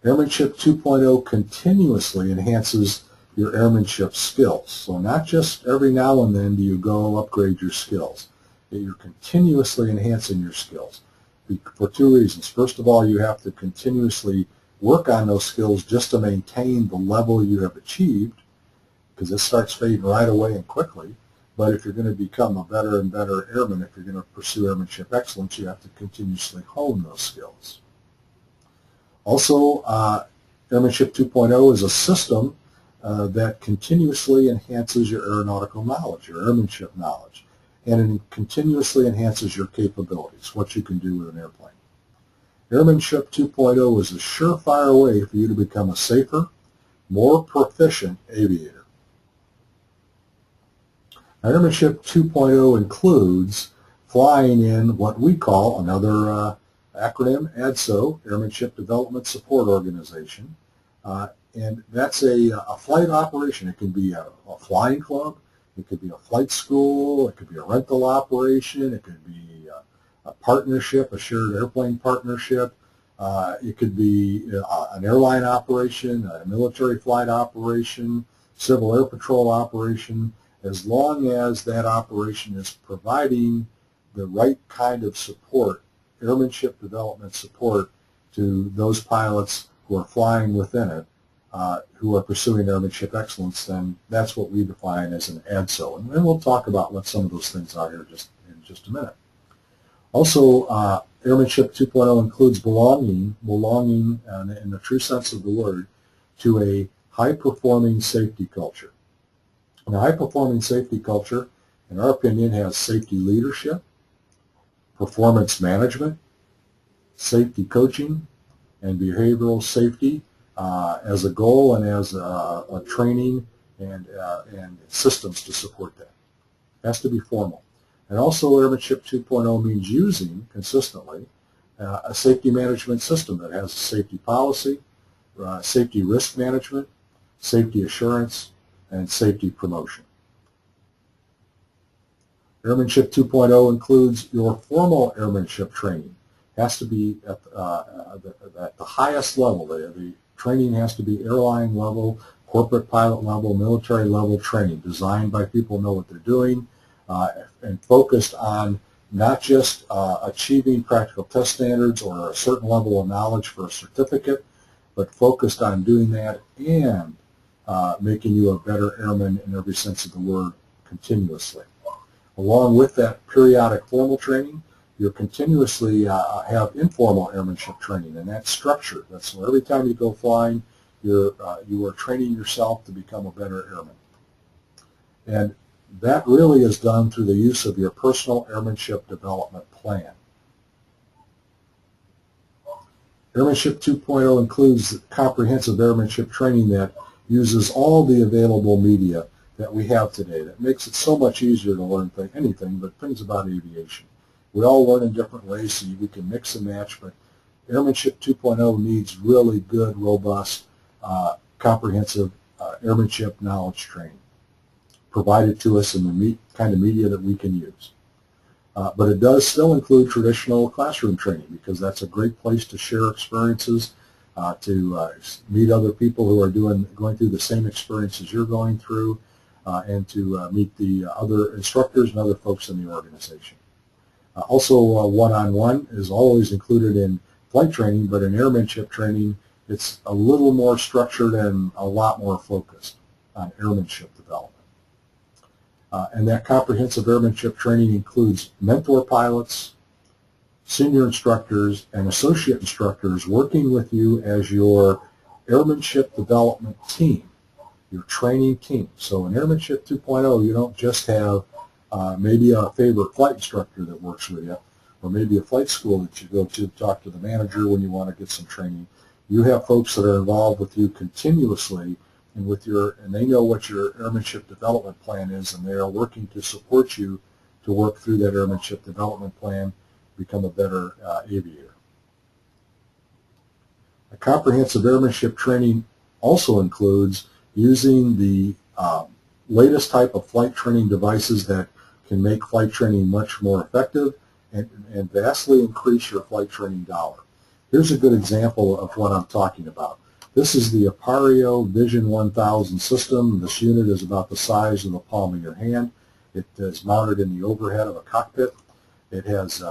Airmanship 2.0 continuously enhances your airmanship skills. So not just every now and then do you go upgrade your skills. You're continuously enhancing your skills for two reasons. First of all, you have to continuously work on those skills just to maintain the level you have achieved, because it starts fading right away and quickly. But if you're going to become a better and better airman, if you're going to pursue airmanship excellence, you have to continuously hone those skills. Also, Airmanship 2.0 is a system that continuously enhances your aeronautical knowledge, your airmanship knowledge, and it continuously enhances your capabilities, what you can do with an airplane. Airmanship 2.0 is a surefire way for you to become a safer, more proficient aviator. Airmanship 2.0 includes flying in what we call, another acronym, ADSO, Airmanship Development Support Organization, and that's a flight operation. It can be a flying club, it could be a flight school, it could be a rental operation, it could be a partnership, a shared airplane partnership, it could be an airline operation, a military flight operation, civil air patrol operation, as long as that operation is providing the right kind of support, airmanship development support, to those pilots who are flying within it, who are pursuing airmanship excellence, then that's what we define as an ADSO. And then we'll talk about what some of those things are here in just a minute. Also, Airmanship 2.0 includes belonging in the true sense of the word, to a high-performing safety culture. And a high-performing safety culture, in our opinion, has safety leadership, performance management, safety coaching, and behavioral safety as a goal, and as a training and systems to support that. It has to be formal. And also, Airmanship 2.0 means using consistently a safety management system that has a safety policy, safety risk management, safety assurance, and safety promotion. Airmanship 2.0 includes your formal airmanship training. It has to be at the highest level. The training has to be airline level, corporate pilot level, military level training, designed by people who know what they're doing, and focused on not just achieving practical test standards or a certain level of knowledge for a certificate, but focused on doing that and making you a better airman in every sense of the word continuously. Along with that periodic formal training, you continuously have informal airmanship training, and that's structured. That's so every time you go flying, you are training yourself to become a better airman. And that really is done through the use of your personal airmanship development plan. Airmanship 2.0 includes comprehensive airmanship training that uses all the available media that we have today. That makes it so much easier to learn anything but things about aviation. We all learn in different ways, so we can mix and match, but Airmanship 2.0 needs really good, robust, comprehensive airmanship knowledge training provided to us in the kind of media that we can use. But it does still include traditional classroom training, because that's a great place to share experiences, to meet other people who are going through the same experiences you're going through, and to meet the other instructors and other folks in the organization. Also, one-on-one is always included in flight training, but in airmanship training, it's a little more structured and a lot more focused on airmanship development. And that comprehensive airmanship training includes mentor pilots, senior instructors, and associate instructors working with you as your airmanship development team, your training team. So in Airmanship 2.0, you don't just have maybe a favorite flight instructor that works with you, or maybe a flight school that you go to talk to the manager when you want to get some training. You have folks that are involved with you continuously, and they know what your airmanship development plan is, and they are working to support you to work through that airmanship development plan, become a better aviator. A comprehensive airmanship training also includes using the latest type of flight training devices that can make flight training much more effective and vastly increase your flight training dollar. Here's a good example of what I'm talking about. This is the Apario Vision 1000 system. This unit is about the size of the palm of your hand. It is mounted in the overhead of a cockpit. It has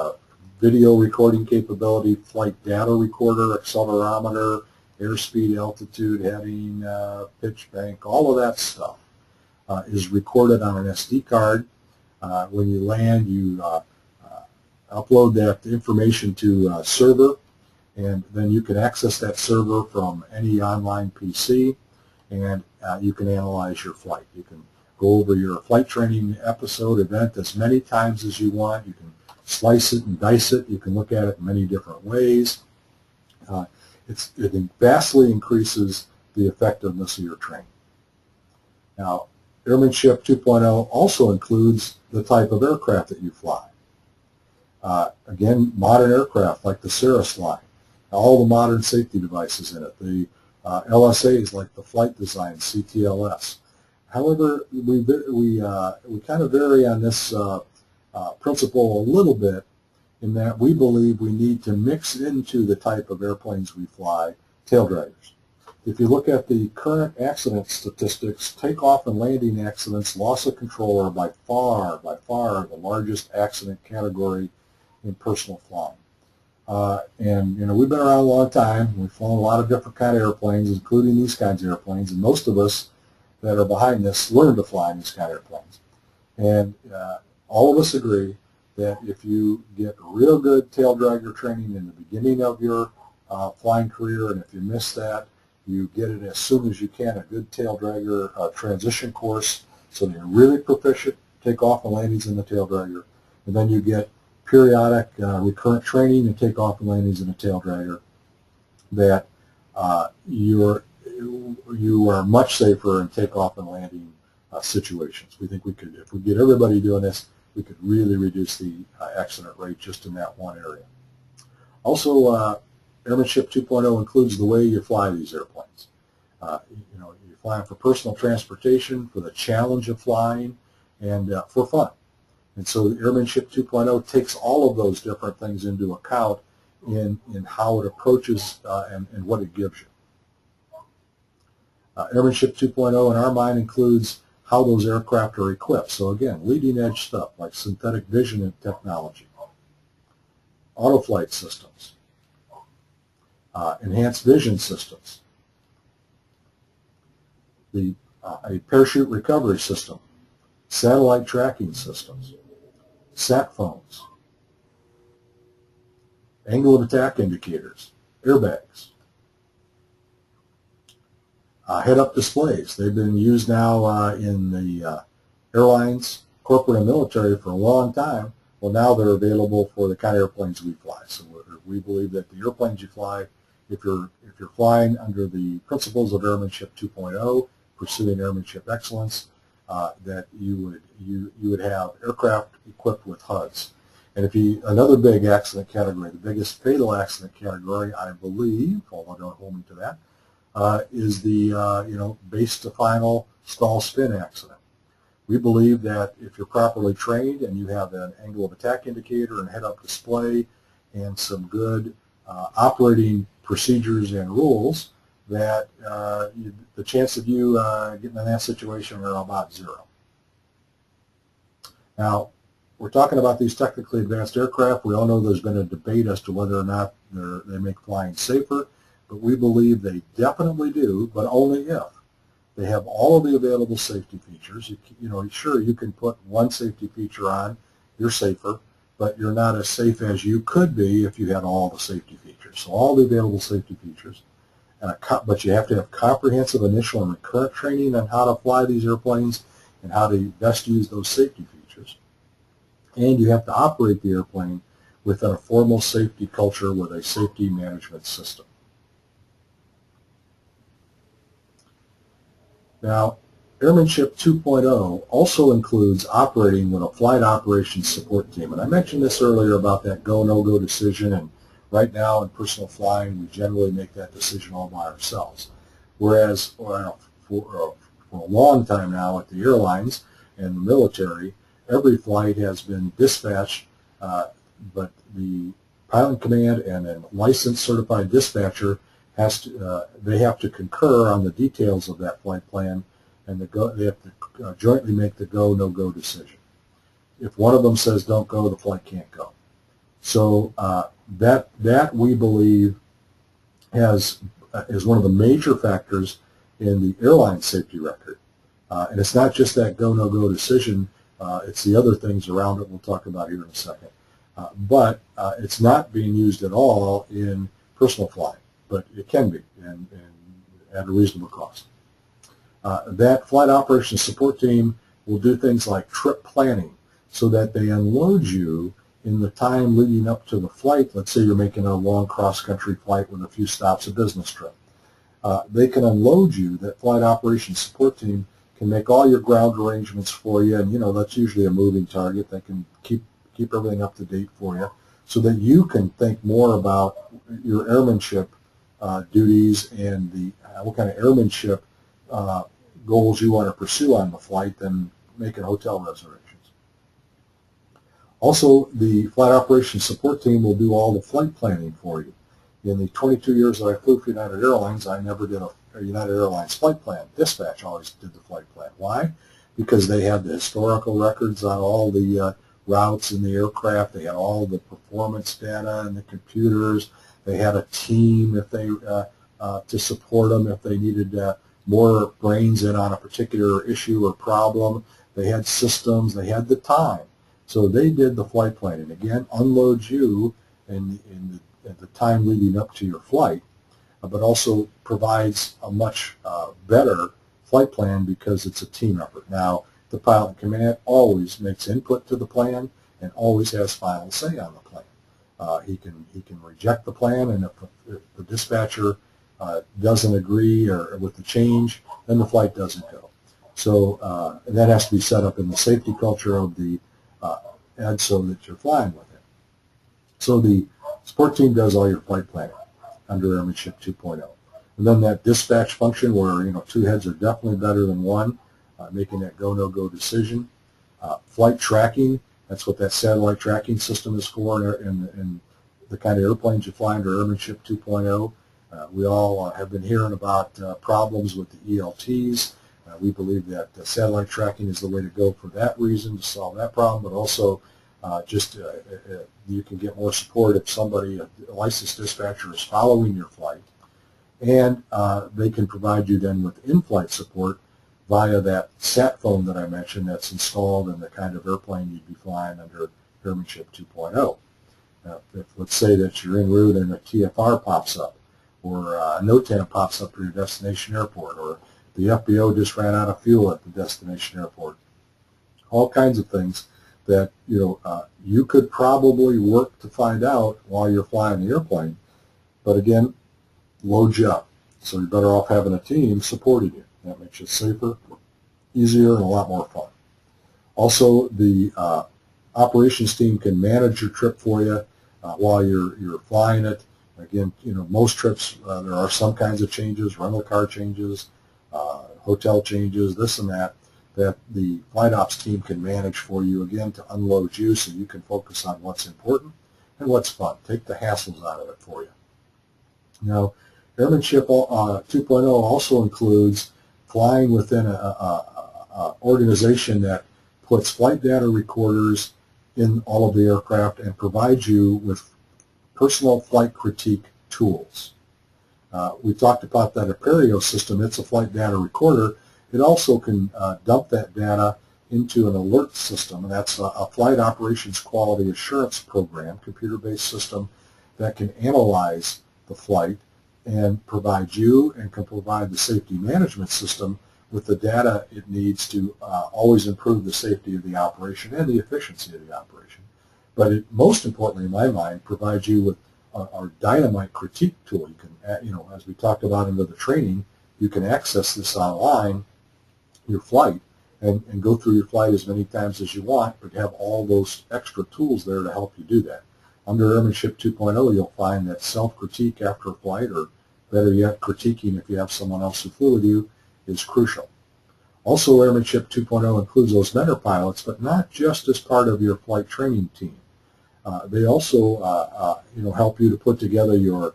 video recording capability, flight data recorder, accelerometer, airspeed, altitude, heading, pitch bank, all of that stuff is recorded on an SD card. When you land, you upload that information to a server, and then you can access that server from any online PC, and you can analyze your flight. You can go over your flight training episode, event as many times as you want. You can slice it and dice it. You can look at it in many different ways. It vastly increases the effectiveness of your training. Now, Airmanship 2.0 also includes the type of aircraft that you fly. Again, modern aircraft like the Cirrus line, all the modern safety devices in it, the LSAs like the flight design, CTLS. However, we kind of vary on this principle a little bit in that we believe we need to mix into the type of airplanes we fly tail draggers. If you look at the current accident statistics, takeoff and landing accidents, loss of control are by far the largest accident category in personal flying. And we've been around a long time. We've flown a lot of different kind of airplanes, including these kinds of airplanes, and most of us that are behind this learn to fly in these kind of airplanes. And all of us agree that if you get real good tail dragger training in the beginning of your flying career, and if you miss that, you get it as soon as you can, a good tail dragger transition course, so that you're really proficient, takeoff and landings in the tail dragger, and then you get periodic recurrent training and takeoff and landings in a tail dragger, that you are much safer in takeoff and landing situations. We think we could, if we get everybody doing this, we could really reduce the accident rate just in that one area. Also, Airmanship 2.0 includes the way you fly these airplanes. You fly them for personal transportation, for the challenge of flying, and for fun. And so Airmanship 2.0 takes all of those different things into account in how it approaches and what it gives you. Airmanship 2.0 in our mind includes how those aircraft are equipped. So again, leading edge stuff like synthetic vision and technology, autoflight systems, enhanced vision systems, a parachute recovery system, satellite tracking systems, sat phones, angle of attack indicators, airbags, head-up displays. They've been used now in the airlines, corporate and military for a long time. Well, now they're available for the kind of airplanes we fly. So we believe that the airplanes you fly, if you're flying under the principles of Airmanship 2.0, pursuing airmanship excellence, that you would have aircraft equipped with HUDs. And another big accident category, the biggest fatal accident category, I believe, although don't hold me to that, is the base to final stall spin accident. We believe that if you're properly trained and you have an angle of attack indicator and head-up display and some good operating procedures and rules, that the chance of you getting in that situation are about zero. Now, we're talking about these technically advanced aircraft. We all know there's been a debate as to whether or not they make flying safer, but we believe they definitely do, but only if they have all of the available safety features. Sure, you can put one safety feature on, you're safer, but you're not as safe as you could be if you had all the safety features. So all the available safety features, but you have to have comprehensive initial and recurrent training on how to fly these airplanes and how to best use those safety features. And you have to operate the airplane within a formal safety culture with a safety management system. Now, Airmanship 2.0 also includes operating with a flight operations support team. And I mentioned this earlier about that go, no-go decision. And right now in personal flying, we generally make that decision all by ourselves. Whereas for a long time now at the airlines and the military, every flight has been dispatched, but the pilot command and a licensed certified dispatcher they have to concur on the details of that flight plan, and they have to jointly make the go, no-go decision. If one of them says don't go, the flight can't go. So that we believe has is one of the major factors in the airline safety record. And it's not just that go, no-go decision, it's the other things around it we'll talk about here in a second. But it's not being used at all in personal flying, but it can be, and at a reasonable cost. That flight operations support team will do things like trip planning so that they unload you in the time leading up to the flight. Let's say you're making a long cross-country flight with a few stops, a business trip. They can unload you. That flight operations support team can make all your ground arrangements for you, and that's usually a moving target. They can keep everything up to date for you so that you can think more about your airmanship duties and what kind of airmanship goals you want to pursue on the flight than making hotel reservations. Also, the flight operations support team will do all the flight planning for you. In the 22 years that I flew for United Airlines, I never did a United Airlines flight plan. Dispatch always did the flight plan. Why? Because they had the historical records on all the routes in the aircraft. They had all the performance data and the computers. They had a team if they to support them if they needed more brains in on a particular issue or problem. They had systems. They had the time. So they did the flight planning. Again, unloads you in the time leading up to your flight, but also provides a much better flight plan because it's a team effort. Now, the pilot in command always makes input to the plan and always has final say on the plan. He can reject the plan, and if the dispatcher doesn't agree with the change, then the flight doesn't go. So that has to be set up in the safety culture of the EDSO that you're flying with it. So the support team does all your flight planning under Airmanship 2.0. And then that dispatch function where, two heads are definitely better than one, making that go, no-go decision. Flight tracking, that's what that satellite tracking system is for in the kind of airplanes you fly under Airmanship 2.0. We all have been hearing about problems with the ELTs. We believe that satellite tracking is the way to go for that reason, to solve that problem, but also you can get more support if somebody, a licensed dispatcher, is following your flight. And they can provide you then with in-flight support via that sat phone that I mentioned that's installed in the kind of airplane you'd be flying under Airmanship 2.0. If let's say that you're en route and a TFR pops up, or a NOTAM pops up for your destination airport, or the FBO just ran out of fuel at the destination airport. All kinds of things that you could probably work to find out while you're flying the airplane, but again, loads you up. So you're better off having a team supporting you. That makes it safer, easier, and a lot more fun. Also, the operations team can manage your trip for you while you're flying it. Again, most trips there are some kinds of changes, rental car changes, hotel changes, this and that the flight ops team can manage for you, again, to unload you so you can focus on what's important and what's fun. Take the hassles out of it for you. Now, Airmanship 2.0 also includes flying within an organization that puts flight data recorders in all of the aircraft and provides you with personal flight critique tools. We talked about that Apereo system. It's a flight data recorder. It also can dump that data into an alert system, and that's a flight operations quality assurance program, computer-based system that can analyze the flight and provide you and can provide the safety management system with the data it needs to always improve the safety of the operation and the efficiency of the operation. But it, most importantly, in my mind, provides you with our dynamite critique tool. You can, as we talked about in the training, you can access this online, your flight, and go through your flight as many times as you want, but have all those extra tools there to help you do that. Under Airmanship 2.0, you'll find that self-critique after a flight, or better yet, critiquing if you have someone else who flew with you, is crucial. Also, Airmanship 2.0 includes those mentor pilots, but not just as part of your flight training team. They also help you to put together your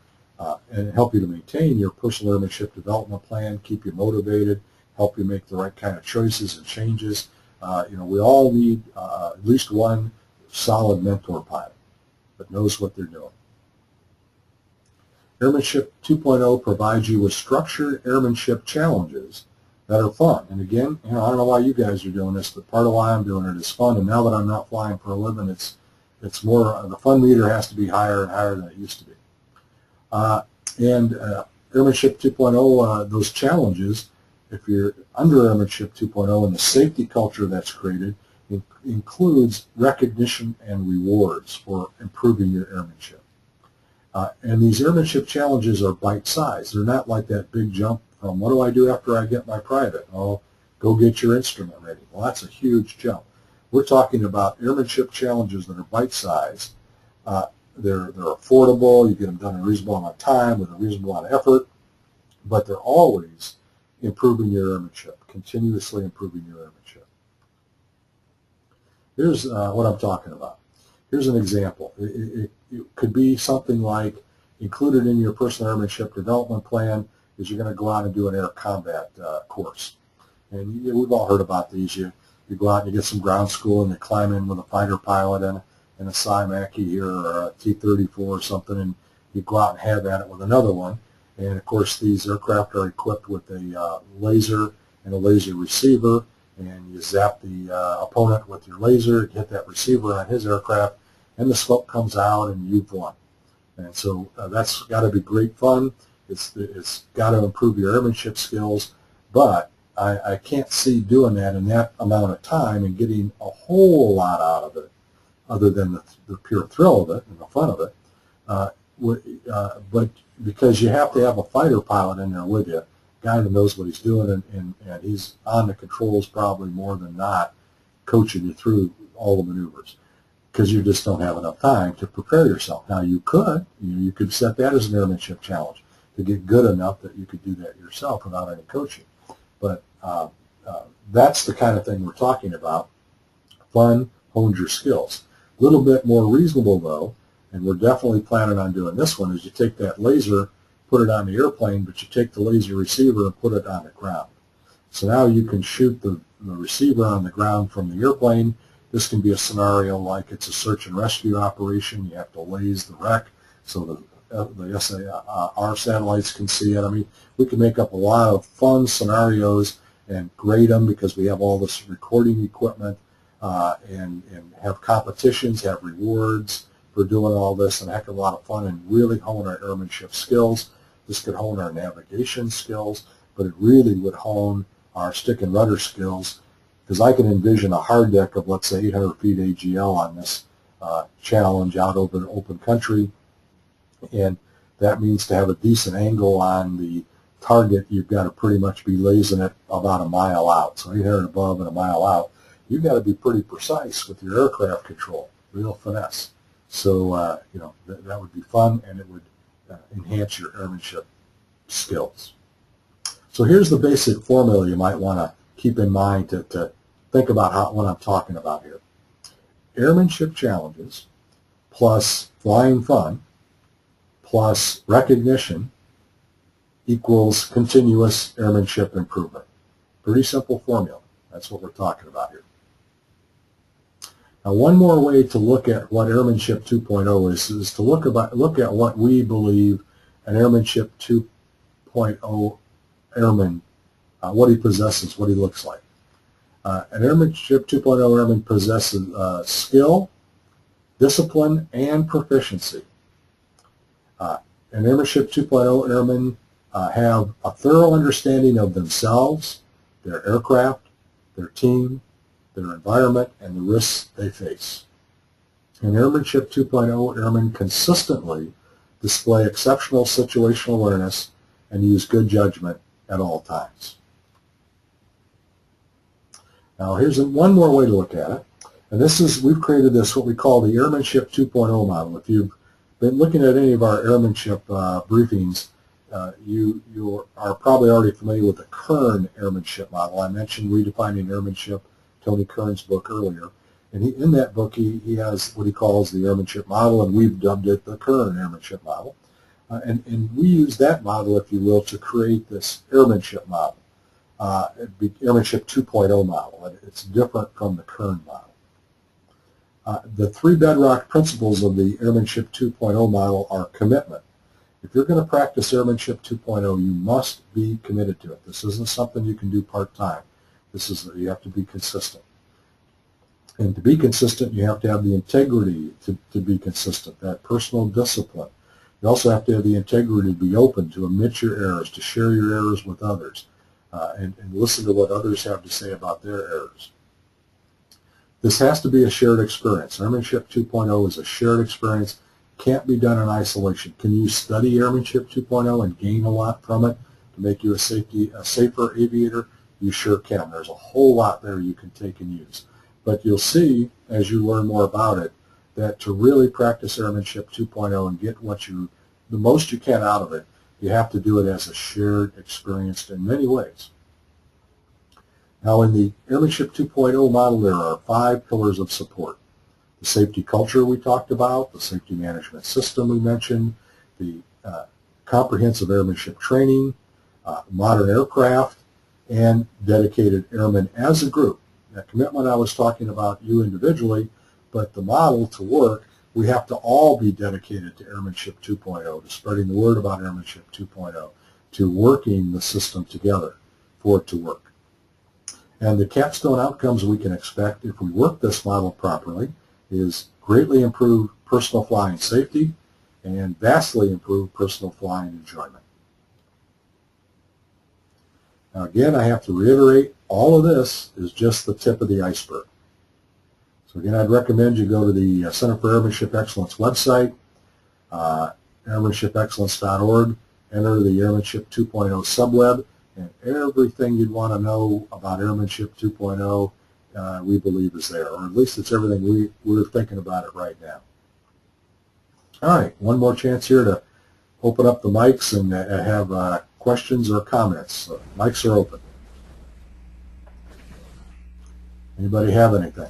and help you to maintain your personal airmanship development plan, keep you motivated, help you make the right kind of choices and changes. We all need at least one solid mentor pilot that knows what they're doing. Airmanship 2.0 provides you with structured airmanship challenges that are fun. And again, I don't know why you guys are doing this, but part of why I'm doing it is fun. And now that I'm not flying for a living, it's more, the fun meter has to be higher and higher than it used to be. Airmanship 2.0, those challenges, if you're under Airmanship 2.0 and the safety culture that's created, includes recognition and rewards for improving your airmanship. And these airmanship challenges are bite-sized. They're not like that big jump from what do I do after I get my private? Oh, go get your instrument ready. Well, that's a huge jump. We're talking about airmanship challenges that are bite-sized. They're affordable. You get them done in a reasonable amount of time with a reasonable amount of effort, but they're always improving your airmanship, continuously improving your airmanship. Here's what I'm talking about. Here's an example. It could be something like included in your personal airmanship development plan is you're going to go out and do an air combat course. And we've all heard about these. You go out and you get some ground school and you climb in with a fighter pilot and a CFAE here or a T-34 or something, and you go out and have at it with another one. And of course these aircraft are equipped with a laser and a laser receiver, and you zap the opponent with your laser, hit that receiver on his aircraft, and the smoke comes out and you've won. And so that's got to be great fun. It's got to improve your airmanship skills, but I can't see doing that in that amount of time and getting a whole lot out of it other than the pure thrill of it and the fun of it. But because you have to have a fighter pilot in there with you, a guy that knows what he's doing, and he's on the controls probably more than not, coaching you through all the maneuvers, because you just don't have enough time to prepare yourself. Now you could set that as an airmanship challenge to get good enough that you could do that yourself without any coaching. But that's the kind of thing we're talking about. Fun, hones your skills. A little bit more reasonable though, and we're definitely planning on doing this one, is you take that laser, put it on the airplane, but you take the laser receiver and put it on the ground. So now you can shoot the receiver on the ground from the airplane. This can be a scenario like it's a search and rescue operation. You have to laze the wreck so the SAR satellites can see it. I mean, we can make up a lot of fun scenarios and grade them because we have all this recording equipment, and have competitions, have rewards for doing all this, and a heck of a lot of fun, and really hone our airmanship skills. This could hone our navigation skills, but it really would hone our stick and rudder skills, because I can envision a hard deck of, let's say, 800 feet AGL on this challenge out over the open country, and that means to have a decent angle on the target, you've got to pretty much be lasing it about a mile out. So 800 above and a mile out, you've got to be pretty precise with your aircraft control, real finesse. So that would be fun, and it would enhance your airmanship skills. So here's the basic formula you might want to keep in mind to think about what I'm talking about here. Airmanship challenges plus flying fun plus recognition equals continuous airmanship improvement. Pretty simple formula. That's what we're talking about here. Now, one more way to look at what Airmanship 2.0 is to look at what we believe an Airmanship 2.0 airman, what he possesses, what he looks like. An Airmanship 2.0 airman possesses skill, discipline, and proficiency. An Airmanship 2.0 airmen have a thorough understanding of themselves, their aircraft, their team, their environment, and the risks they face. An Airmanship 2.0 airmen consistently display exceptional situational awareness and use good judgment at all times. Now here's one more way to look at it, and we've created this, what we call the Airmanship 2.0 model. If you've been looking at any of our airmanship briefings, you are probably already familiar with the Kern airmanship model. I mentioned Redefining Airmanship, Tony Kern's book earlier, and in that book he has what he calls the airmanship model, and we've dubbed it the Kern airmanship model. And we use that model, if you will, to create this airmanship model, Airmanship 2.0 model. It's different from the Kern model. The three bedrock principles of the Airmanship 2.0 model are commitment. If you're going to practice Airmanship 2.0, you must be committed to it. This isn't something you can do part-time. You have to be consistent. And to be consistent, you have to have the integrity to be consistent, that personal discipline. You also have to have the integrity to be open, to admit your errors, to share your errors with others, and listen to what others have to say about their errors. This has to be a shared experience. Airmanship 2.0 is a shared experience. Can't be done in isolation. Can you study Airmanship 2.0 and gain a lot from it to make you a safer aviator? You sure can. There's a whole lot there you can take and use. But you'll see, as you learn more about it, that to really practice Airmanship 2.0 and get the most you can out of it, you have to do it as a shared experience in many ways. Now, in the Airmanship 2.0 model, there are 5 pillars of support. The safety culture we talked about, the safety management system we mentioned, the comprehensive airmanship training, modern aircraft, and dedicated airmen as a group. That commitment I was talking about, you individually, but the model to work, we have to all be dedicated to Airmanship 2.0, to spreading the word about Airmanship 2.0, to working the system together for it to work. And the capstone outcomes we can expect if we work this model properly is greatly improved personal flying safety and vastly improved personal flying enjoyment. Now again, I have to reiterate, all of this is just the tip of the iceberg. So again, I'd recommend you go to the Center for Airmanship Excellence website, airmanshipexcellence.org, enter the Airmanship 2.0 subweb, and everything you'd want to know about Airmanship 2.0 we believe is there, or at least it's everything we're thinking about it right now. All right, one more chance here to open up the mics and have questions or comments. So mics are open. Anybody have anything?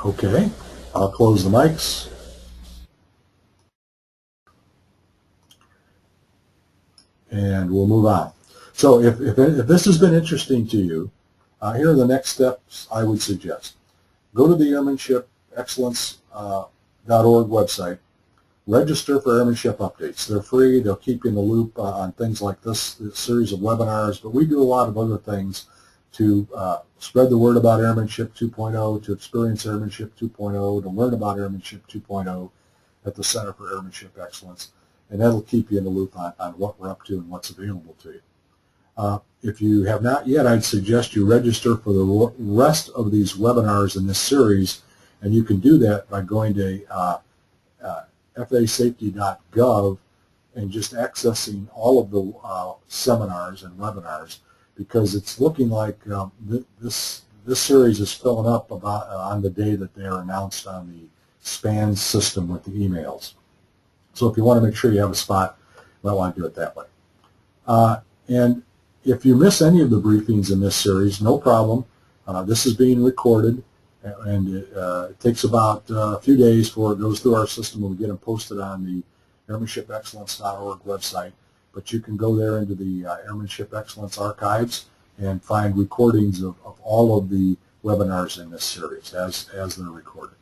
Okay, I'll close the mics. And we'll move on. So if this has been interesting to you, here are the next steps I would suggest. Go to the airmanshipexcellence.org website. Register for airmanship updates. They're free. They'll keep you in the loop on things like this series of webinars, but we do a lot of other things to spread the word about Airmanship 2.0, to experience Airmanship 2.0, to learn about Airmanship 2.0 at the Center for Airmanship Excellence, and that'll keep you in the loop on what we're up to and what's available to you. If you have not yet, I'd suggest you register for the rest of these webinars in this series, and you can do that by going to FAAsafety.gov and just accessing all of the seminars and webinars, because it's looking like this series is filling up about on the day that they are announced on the SPAN system with the emails. So if you want to make sure you have a spot, you might want to do it that way. And if you miss any of the briefings in this series, no problem. This is being recorded, and it takes about a few days before it goes through our system and we get them posted on the airmanshipexcellence.org website. But you can go there into the Airmanship Excellence archives and find recordings of all of the webinars in this series as they're recorded.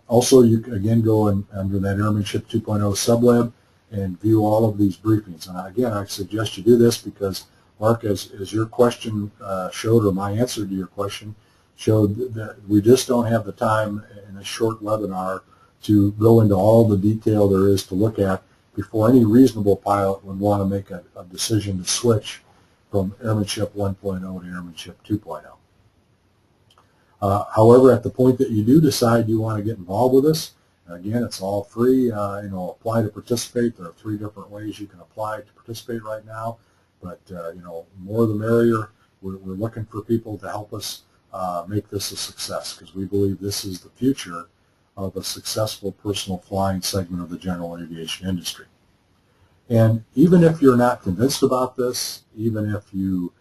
Also, you can again go under that Airmanship 2.0 subweb and view all of these briefings. And again, I suggest you do this because, Mark, as your question showed, or my answer to your question showed, that we just don't have the time in a short webinar to go into all the detail there is to look at before any reasonable pilot would want to make a decision to switch from Airmanship 1.0 to Airmanship 2.0. However, at the point that you do decide you want to get involved with this, again, it's all free. Apply to participate. There are 3 different ways you can apply to participate right now, but more the merrier. We're looking for people to help us make this a success, because we believe this is the future of a successful personal flying segment of the general aviation industry. And even if you're not convinced about this, even if you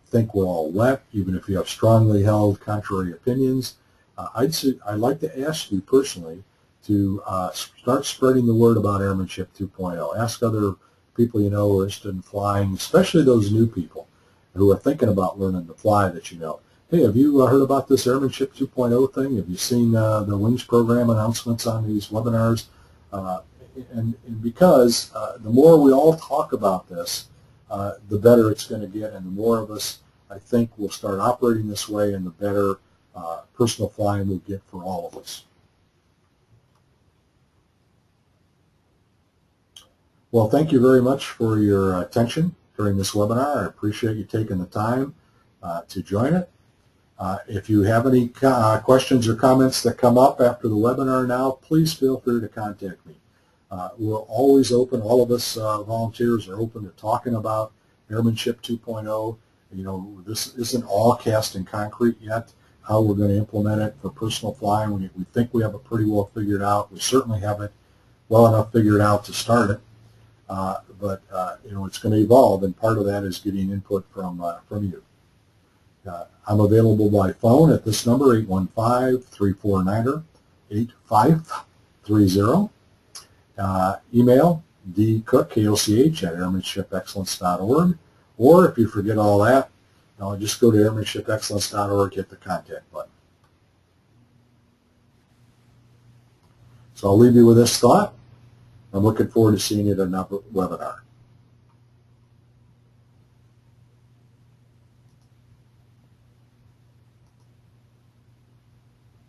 think we're all wet, even if you have strongly held contrary opinions, I'd like to ask you personally to start spreading the word about Airmanship 2.0. Ask other people you know who are interested in flying, especially those new people who are thinking about learning to fly that you know. Hey, have you heard about this Airmanship 2.0 thing? Have you seen the WINS program announcements on these webinars? And because the more we all talk about this, the better it's going to get, and the more of us, I think, will start operating this way, and the better personal flying will get for all of us. Well, thank you very much for your attention during this webinar. I appreciate you taking the time to join it. If you have any questions or comments that come up after the webinar now, please feel free to contact me. We're always open. All of us volunteers are open to talking about Airmanship 2.0. You know, this isn't all cast in concrete yet, how we're going to implement it for personal flying. We think we have it pretty well figured out. We certainly have it well enough figured out to start it. But you know, it's going to evolve, and part of that is getting input from you. I'm available by phone at this number, 815-349-8530. Email dcook, K-O-C-H, at airmanshipexcellence.org. Or if you forget all that, just go to airmanshipexcellence.org, hit the contact button. So I'll leave you with this thought. I'm looking forward to seeing you at another webinar.